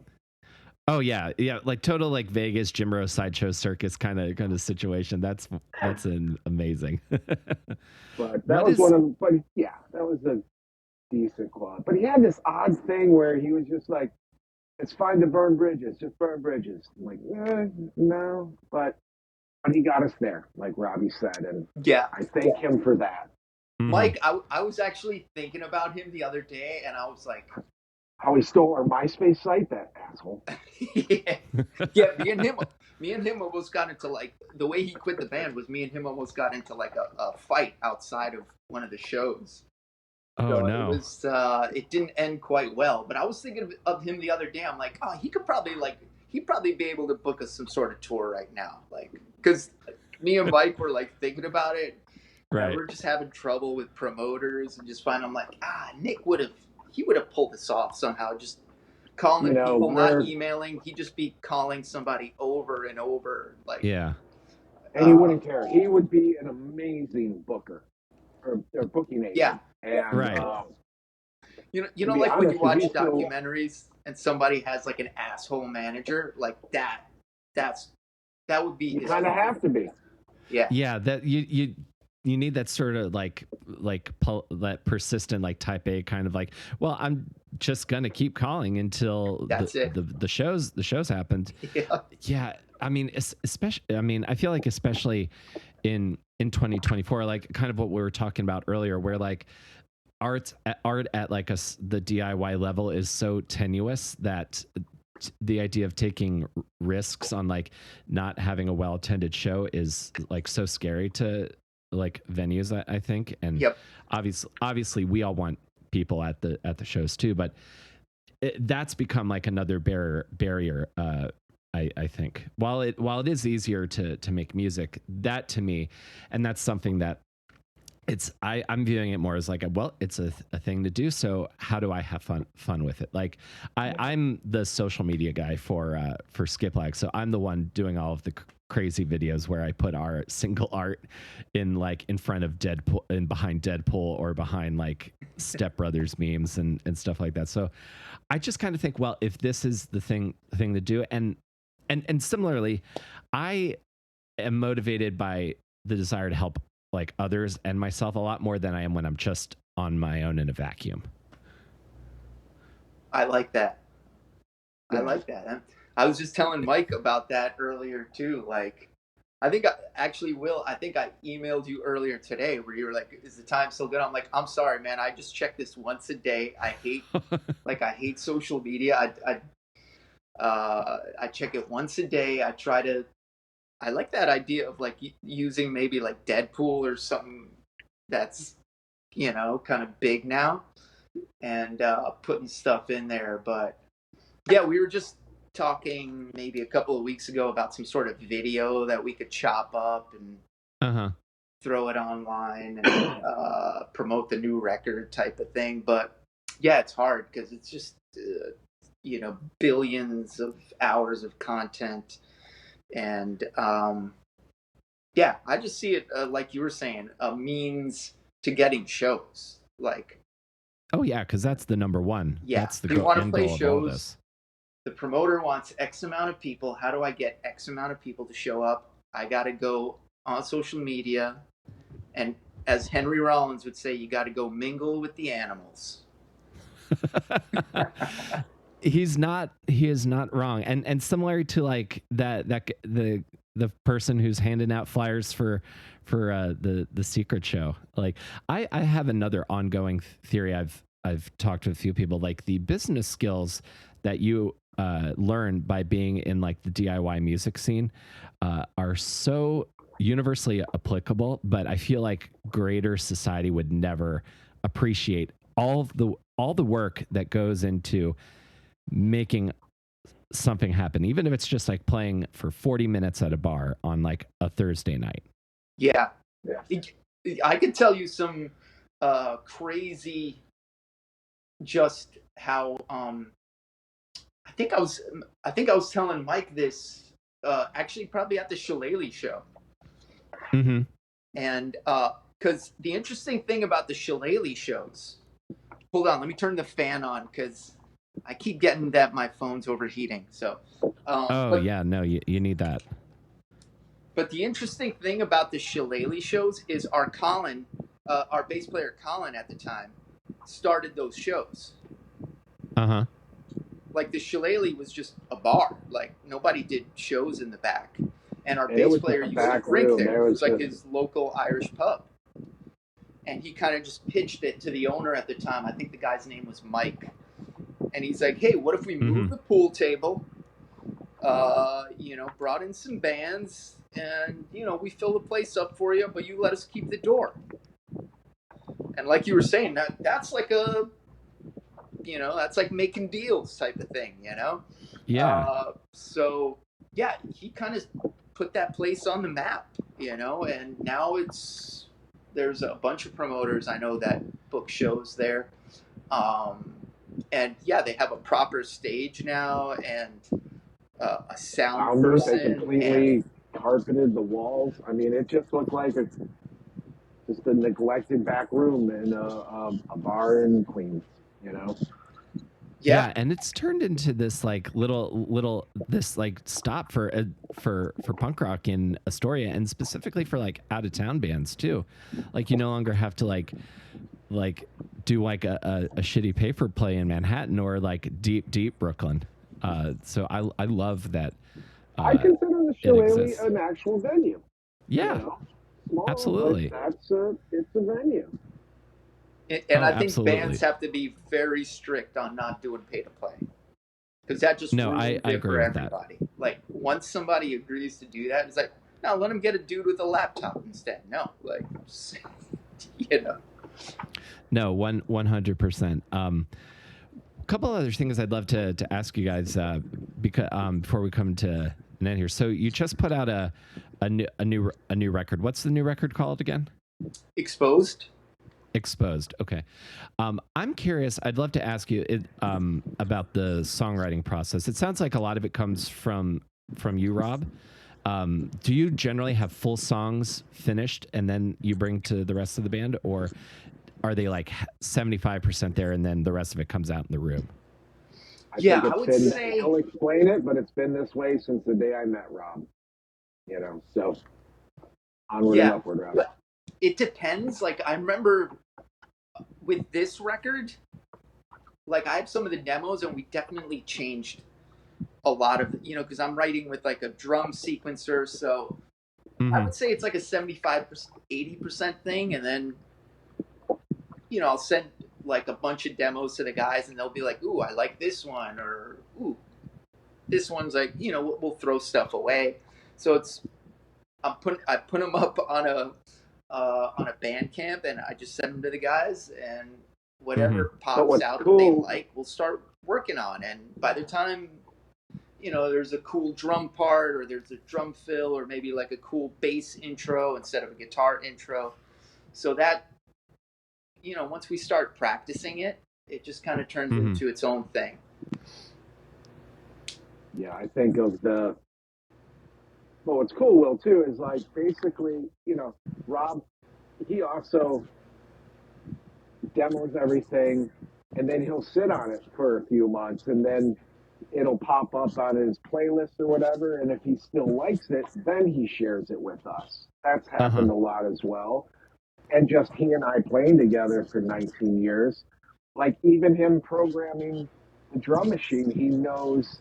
Oh yeah, like total like Vegas Jim Rose Sideshow Circus kind of situation. That's amazing. But that was that was a decent club. But he had this odd thing where he was just like, it's fine to burn bridges, just burn bridges. I'm like, no, but he got us there, like Robbie said, and I thank him for that. Mike, I was actually thinking about him the other day, and I was like, how he stole our MySpace site, that asshole. Yeah, me and him almost got into like, the way he quit the band was me and him almost got into like a fight outside of one of the shows. Oh, so no. It was it didn't end quite well, but I was thinking of him the other day. I'm like, oh, he'd probably be able to book us some sort of tour right now, like, because me and Mike were like thinking about it. Right. We're just having trouble with promoters, and just find I'm like, Nick would have pulled this off somehow. Just calling people, not emailing. He'd just be calling somebody over and over, like. Yeah. And he wouldn't care. He would be an amazing booker or booking agent. Yeah. And, right. You know, like when you watch documentaries and somebody has like an asshole manager, like that would be. You kind of have to be. Yeah. Yeah. That you need that sort of that persistent, like type A kind of like, well, I'm just gonna keep calling until the shows happened. Yeah. I mean, especially. I mean, I feel like especially in 2024, like kind of what we were talking about earlier, where like art at like the DIY level is so tenuous that the idea of taking risks on like not having a well-attended show is like so scary to like venues, I think. And obviously we all want people at the shows too, but that's become like another barrier. I think while it is easier to make music, that to me, and that's something that I'm viewing it more as like it's a thing to do. So how do I have fun with it? Like I'm the social media guy for Skip Lag. So I'm the one doing all of the crazy videos where I put our single art in like in front of Deadpool and behind Deadpool or behind like Step Brothers memes and stuff like that. So I just kind of think, well, if this is the thing to do, and similarly, I am motivated by the desire to help like others and myself a lot more than I am when I'm just on my own in a vacuum. I like that. I Yeah. like that. I was just telling Mike about that earlier too. Like, I think actually, Will, I think I emailed you earlier today where you were like, "Is the time still good?" I'm like, "I'm sorry, man. I just check this once a day. I hate social media. I check it once a day. I like that idea of like using maybe like Deadpool or something that's kind of big now, and putting stuff in there. But yeah, we were just talking maybe a couple of weeks ago about some sort of video that we could chop up and Uh-huh. throw it online and promote the new record type of thing. But yeah, it's hard because it's just billions of hours of content, and yeah, I just see it like you were saying, a means to getting shows. Like, Oh yeah, because that's the number one. yeah, That's the you want to end play goal of all shows. this. The promoter wants X amount of people. How do I get X amount of people to show up? I got to go on social media. And as Henry Rollins would say, you got to go mingle with the animals. He is not wrong. And similar to like the person who's handing out flyers for the secret show. Like I have another ongoing theory I've talked to a few people, like the business skills that you learn by being in like the DIY music scene are so universally applicable, but I feel like greater society would never appreciate all the work that goes into making something happen, even if it's just like playing for 40 minutes at a bar on like a Thursday night. Yeah. I could tell you some crazy, just how I think I was telling Mike this actually probably at the Shillelagh show. Mm-hmm. And because the interesting thing about the Shillelagh shows, hold on, let me turn the fan on because I keep getting that my phone's overheating. So, you need that. But the interesting thing about the Shillelagh shows is our bass player Colin at the time, started those shows. Uh-huh. Like the Shillelagh was just a bar. Like nobody did shows in the back. And our bass player used to drink there. It was like his local Irish pub. And he kind of just pitched it to the owner at the time. I think the guy's name was Mike. And he's like, hey, what if we move the pool table, brought in some bands, and, we fill the place up for you, but you let us keep the door. And like you were saying, that's like that's like making deals type of thing, Yeah. So, yeah, he kind of put that place on the map, and now there's a bunch of promoters I know that book shows there. And yeah, they have a proper stage now and a sound person. They completely carpeted the walls. I mean, it just looked like it's just a neglected back room in a bar in Queens, Yeah, and it's turned into this like little this like stop for punk rock in Astoria, and specifically for like out of town bands too. Like you no longer have to like do like a shitty paper play in Manhattan or like deep Brooklyn. So I love that. I consider the Shillelagh an actual venue. Yeah, Small, absolutely. But it's a venue. And I think bands have to be very strict on not doing pay to play, because that just I agree with everybody. That. Like once somebody agrees to do that, it's like, no, let them get a dude with a laptop instead. No, like No, 100%. A couple other things I'd love to ask you guys because before we come to an end here. So you just put out a new record. What's the new record called again? Exposed. Okay. I'm curious. I'd love to ask you about the songwriting process. It sounds like a lot of it comes from you, Rob. Do you generally have full songs finished and then you bring to the rest of the band, or are they like 75% there and then the rest of it comes out in the room? I would say I'll explain it, but it's been this way since the day I met Rob. So onward and upward, Rob. But it depends. Like I remember with this record, like I have some of the demos, and we definitely changed a lot of, because I'm writing with like a drum sequencer, so I Mm-hmm. would say it's like a 75%, 80% thing, and then I'll send like a bunch of demos to the guys, and they'll be like, "Ooh, I like this one," or "Ooh, this one's like," we'll throw stuff away. So I put them up on a Bandcamp, and I just send them to the guys, and Mm-hmm. whatever But pops what's out that they cool, like, we'll start working on. And by the time there's a cool drum part, or there's a drum fill, or maybe like a cool bass intro instead of a guitar intro, so that once we start practicing it, it just kind of turns Mm-hmm. into its own thing. yeah, I think of the. But what's cool, Will, too, is like basically, Rob, he also demos everything, and then he'll sit on it for a few months, and then it'll pop up on his playlist or whatever. And if he still likes it, then he shares it with us. That's Uh-huh. happened a lot as well. And just he and I playing together for 19 years, like even him programming the drum machine, he knows.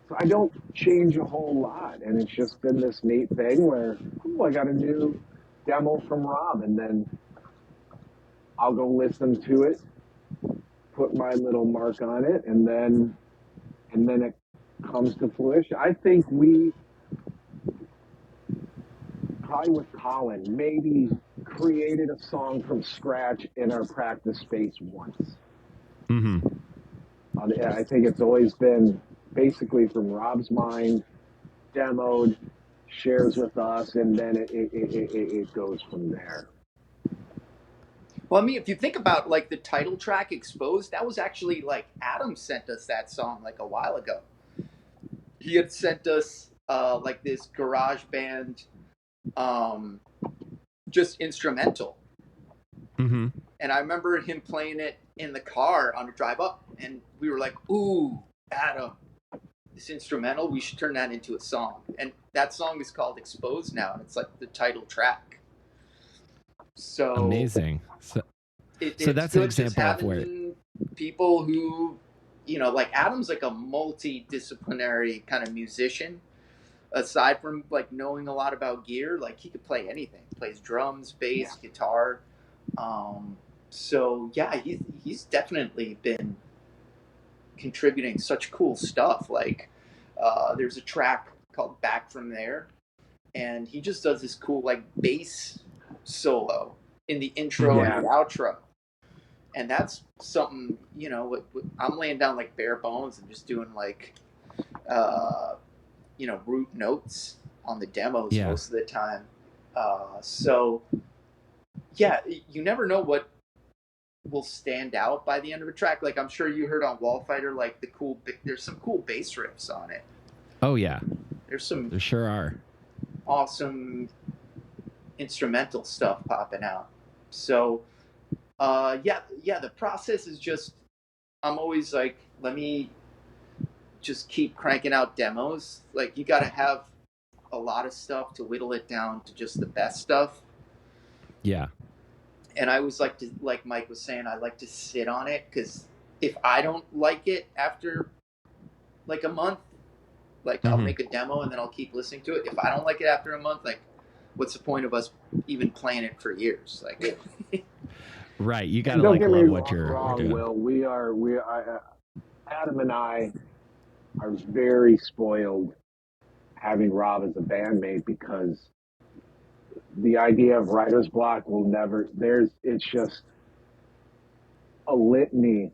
So I don't change a whole lot. And it's just been this neat thing where, cool, I got a new demo from Rob, and then I'll go listen to it, put my little mark on it, and then it comes to fruition. I think we probably with Colin maybe created a song from scratch in our practice space once. Mm-hmm. I think it's always been basically from Rob's mind, demoed, shares with us, and then it goes from there. Well, I mean, if you think about like the title track "Exposed," that was actually like Adam sent us that song like a while ago. He had sent us like this garage band, um, just instrumental. Mm-hmm. And I remember him playing it in the car on the drive up, and we were like, "Ooh, Adam, this instrumental, we should turn that into a song." And that song is called "Exposed" now, and it's like the title track. So Amazing. So it's that's an good just example of where. having people who, like Adam's like a multidisciplinary kind of musician. Aside from like knowing a lot about gear, like he could play anything. He plays drums, bass, guitar. Um, so yeah, he's definitely been contributing such cool stuff. Like there's a track called "Back From There," and he just does this cool like bass solo in the intro Mhm. and Yeah, the outro. And that's something, I'm laying down like bare bones and just doing like uh, root notes on the demos Yeah. most of the time. So yeah, you never know what will stand out by the end of a track. Like I'm sure you heard on Wallfighter, like there's some cool bass riffs on it. Oh yeah, There's some there sure are. awesome instrumental stuff popping out. So yeah, the process is just, I'm always like, let me just keep cranking out demos. Like you got to have a lot of stuff to whittle it down to just the best stuff. Yeah. And I always like to, like Mike was saying, I like to sit on it, because if I don't like it after like a month, like I'll make a demo and then I'll keep listening to it. If I don't like it after a month, like what's the point of us even playing it for years? Like, right, you got to don't like get love me what you're wrong, doing. Will. Adam and I are very spoiled having Rob as a bandmate, because the idea of writer's block will never. It's just a litany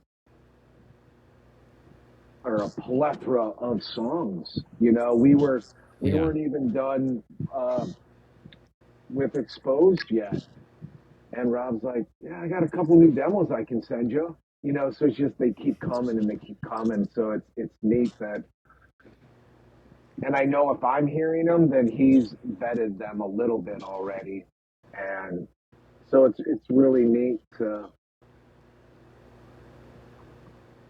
or a plethora of songs. We weren't even done with Exposed yet, and Rob's like, "Yeah, I got a couple new demos I can send you." So it's just they keep coming and they keep coming. So it's neat that, and I know if I'm hearing them, then he's vetted them a little bit already, and so it's really neat to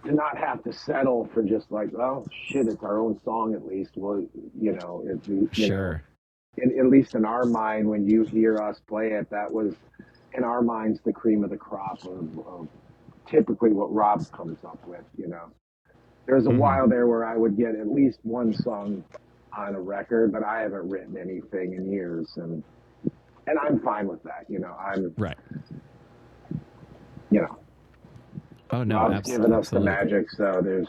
not have to settle for just like, oh shit, it's our own song at least. Well, Sure. at least in our mind, when you hear us play it, that was in our minds the cream of the crop of typically what Rob comes up with, you know. There's a while there where I would get at least one song on a record, but I haven't written anything in years, and I'm fine with that, you know. I'm Right. You know. Oh no, Rob's given us the magic, so there's.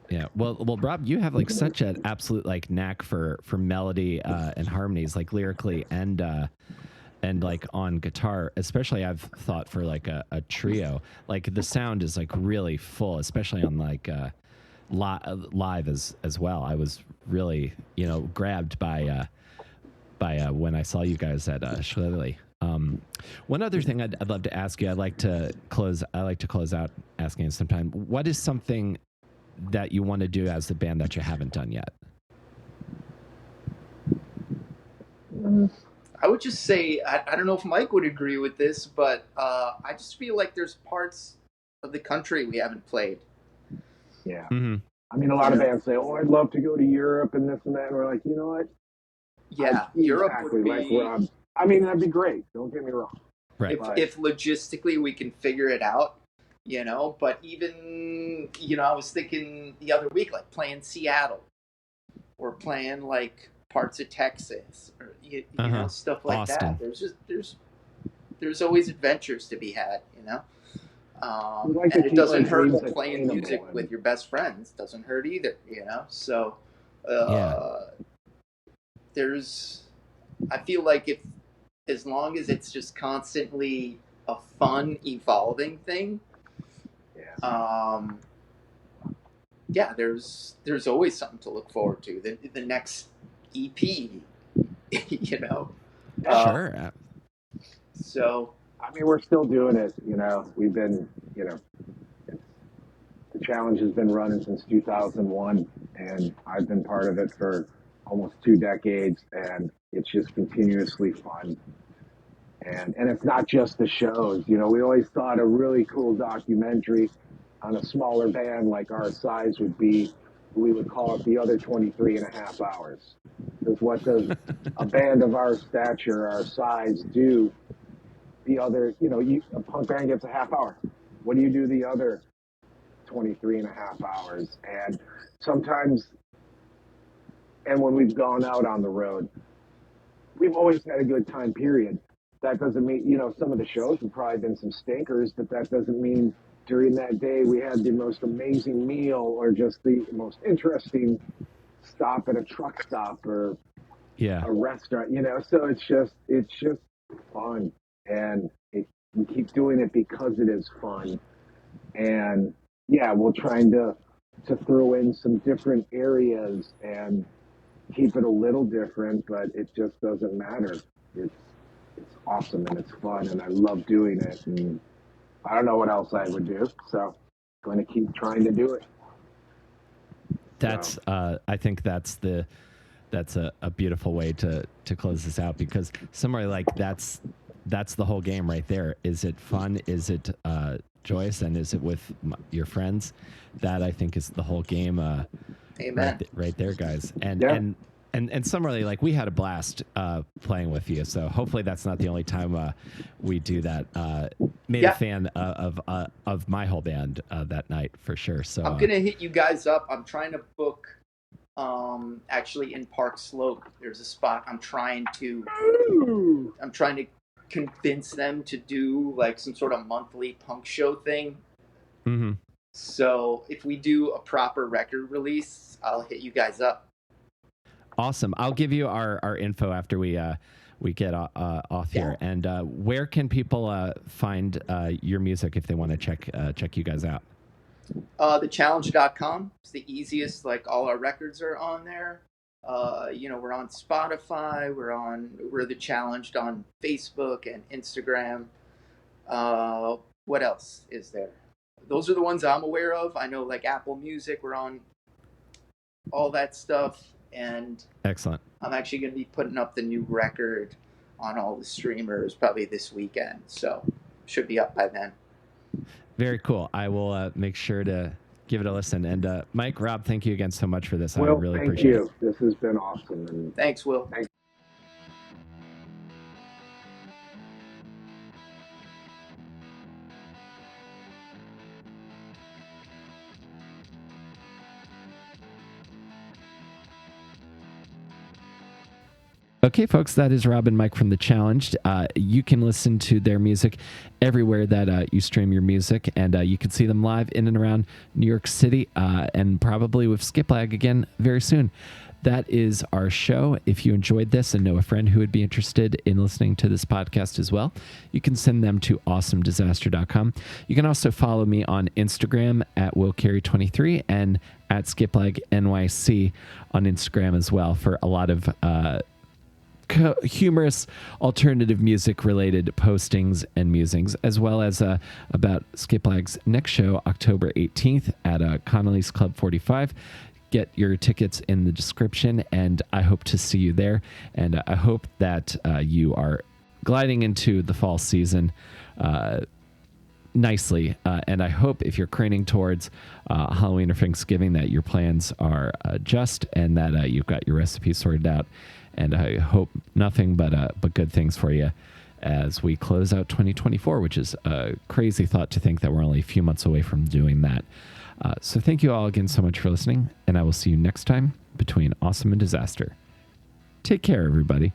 Yeah, well, Rob, you have like such an absolute like knack for melody and harmonies, like lyrically and like on guitar. Especially, I've thought for like a trio, like the sound is like really full, especially on like live as well. I was really grabbed by when I saw you guys at Shirley. One other thing I'd love to ask you. I like to close out asking sometime. What is something that you want to do as the band that you haven't done yet? I would just say, I don't know if Mike would agree with this, but I just feel like there's parts of the country we haven't played. Yeah. Mm-hmm. I mean, a lot of bands say, "Oh, I'd love to go to Europe and this and that," and we're like, you know what? Yeah, Europe would be. Like Rob. I mean, that'd be great. Don't get me wrong. Right. If logistically we can figure it out, you know. But even, I was thinking the other week, like playing Seattle, or playing like parts of Texas, or you know, stuff like Austin. that. There's always adventures to be had, you know. Like and it doesn't hurt playing music with your best friends. Doesn't hurt either, you know. So I feel like if, as long as it's just constantly a fun, evolving thing, there's always something to look forward to. The next EP, you know. Sure. So, I mean, we're still doing it, you know. We've been, you know, the challenge has been running since 2001, and I've been part of it for almost 2 decades, and it's just continuously fun. And it's not just the shows. You know, we always thought a really cool documentary on a smaller band like our size would be, we would call it The Other 23 and a Half Hours. Because what does a band of our stature, our size, do? The other, you know, a punk band gets a half hour. What do you do the other 23 and a half hours? And sometimes, and when we've gone out on the road, we've always had a good time, period. That doesn't mean, you know, some of the shows have probably been some stinkers, but that doesn't mean during that day we had the most amazing meal or just the most interesting stop at a truck stop or a restaurant, you know. So it's just fun, and we keep doing it because it is fun. And yeah, we're trying to throw in some different areas and keep it a little different, but it just doesn't matter. It's awesome and it's fun, and I love doing it, and I don't know what else I would do, so I'm going to keep trying to do it. That's I think that's a beautiful way to close this out, because somewhere like that's the whole game right there. Is it fun? Is it joyous? And is it with your friends? That, I think, is the whole game. Amen. Right there, guys. And similarly, like, we had a blast playing with you. So hopefully that's not the only time we do that. Made a fan of my whole band that night, for sure. So I'm gonna hit you guys up. I'm trying to book. Actually, in Park Slope, there's a spot. I'm trying to convince them to do like some sort of monthly punk show thing. Mm-hmm. So if we do a proper record release, I'll hit you guys up. Awesome. I'll give you our info after we get off here. And where can people find your music if they want to check you guys out? Thechallenge.com is the easiest. Like, all our records are on there. You know, we're on Spotify. We're The Challenged on Facebook and Instagram. What else is there? Those are the ones I'm aware of. I know, like, Apple Music, we're on all that stuff. And excellent. I'm actually going to be putting up the new record on all the streamers probably this weekend. So should be up by then. Very cool. I will make sure to give it a listen. And Mike, Rob, thank you again so much for this. Will, I really appreciate it. Thank you. This has been awesome. And thanks, Will. Thanks. Okay, folks, that is Rob and Mike from The Challenged. You can listen to their music everywhere that you stream your music, and you can see them live in and around New York City, and probably with Skiplag again very soon. That is our show. If you enjoyed this and know a friend who would be interested in listening to this podcast as well, you can send them to awesomedisaster.com. You can also follow me on Instagram at willcarey23 and at skiplagnyc on Instagram as well for a lot of humorous alternative music related postings and musings, as well as about Skiplag's next show, October 18th at Connolly's Club 45. Get your tickets in the description, and I hope to see you there. And I hope that you are gliding into the fall season nicely. And I hope if you're craning towards Halloween or Thanksgiving that your plans are just and that you've got your recipes sorted out. And I hope nothing but good things for you as we close out 2024, which is a crazy thought to think that we're only a few months away from doing that. So thank you all again so much for listening, and I will see you next time between Awesome and Disaster. Take care, everybody.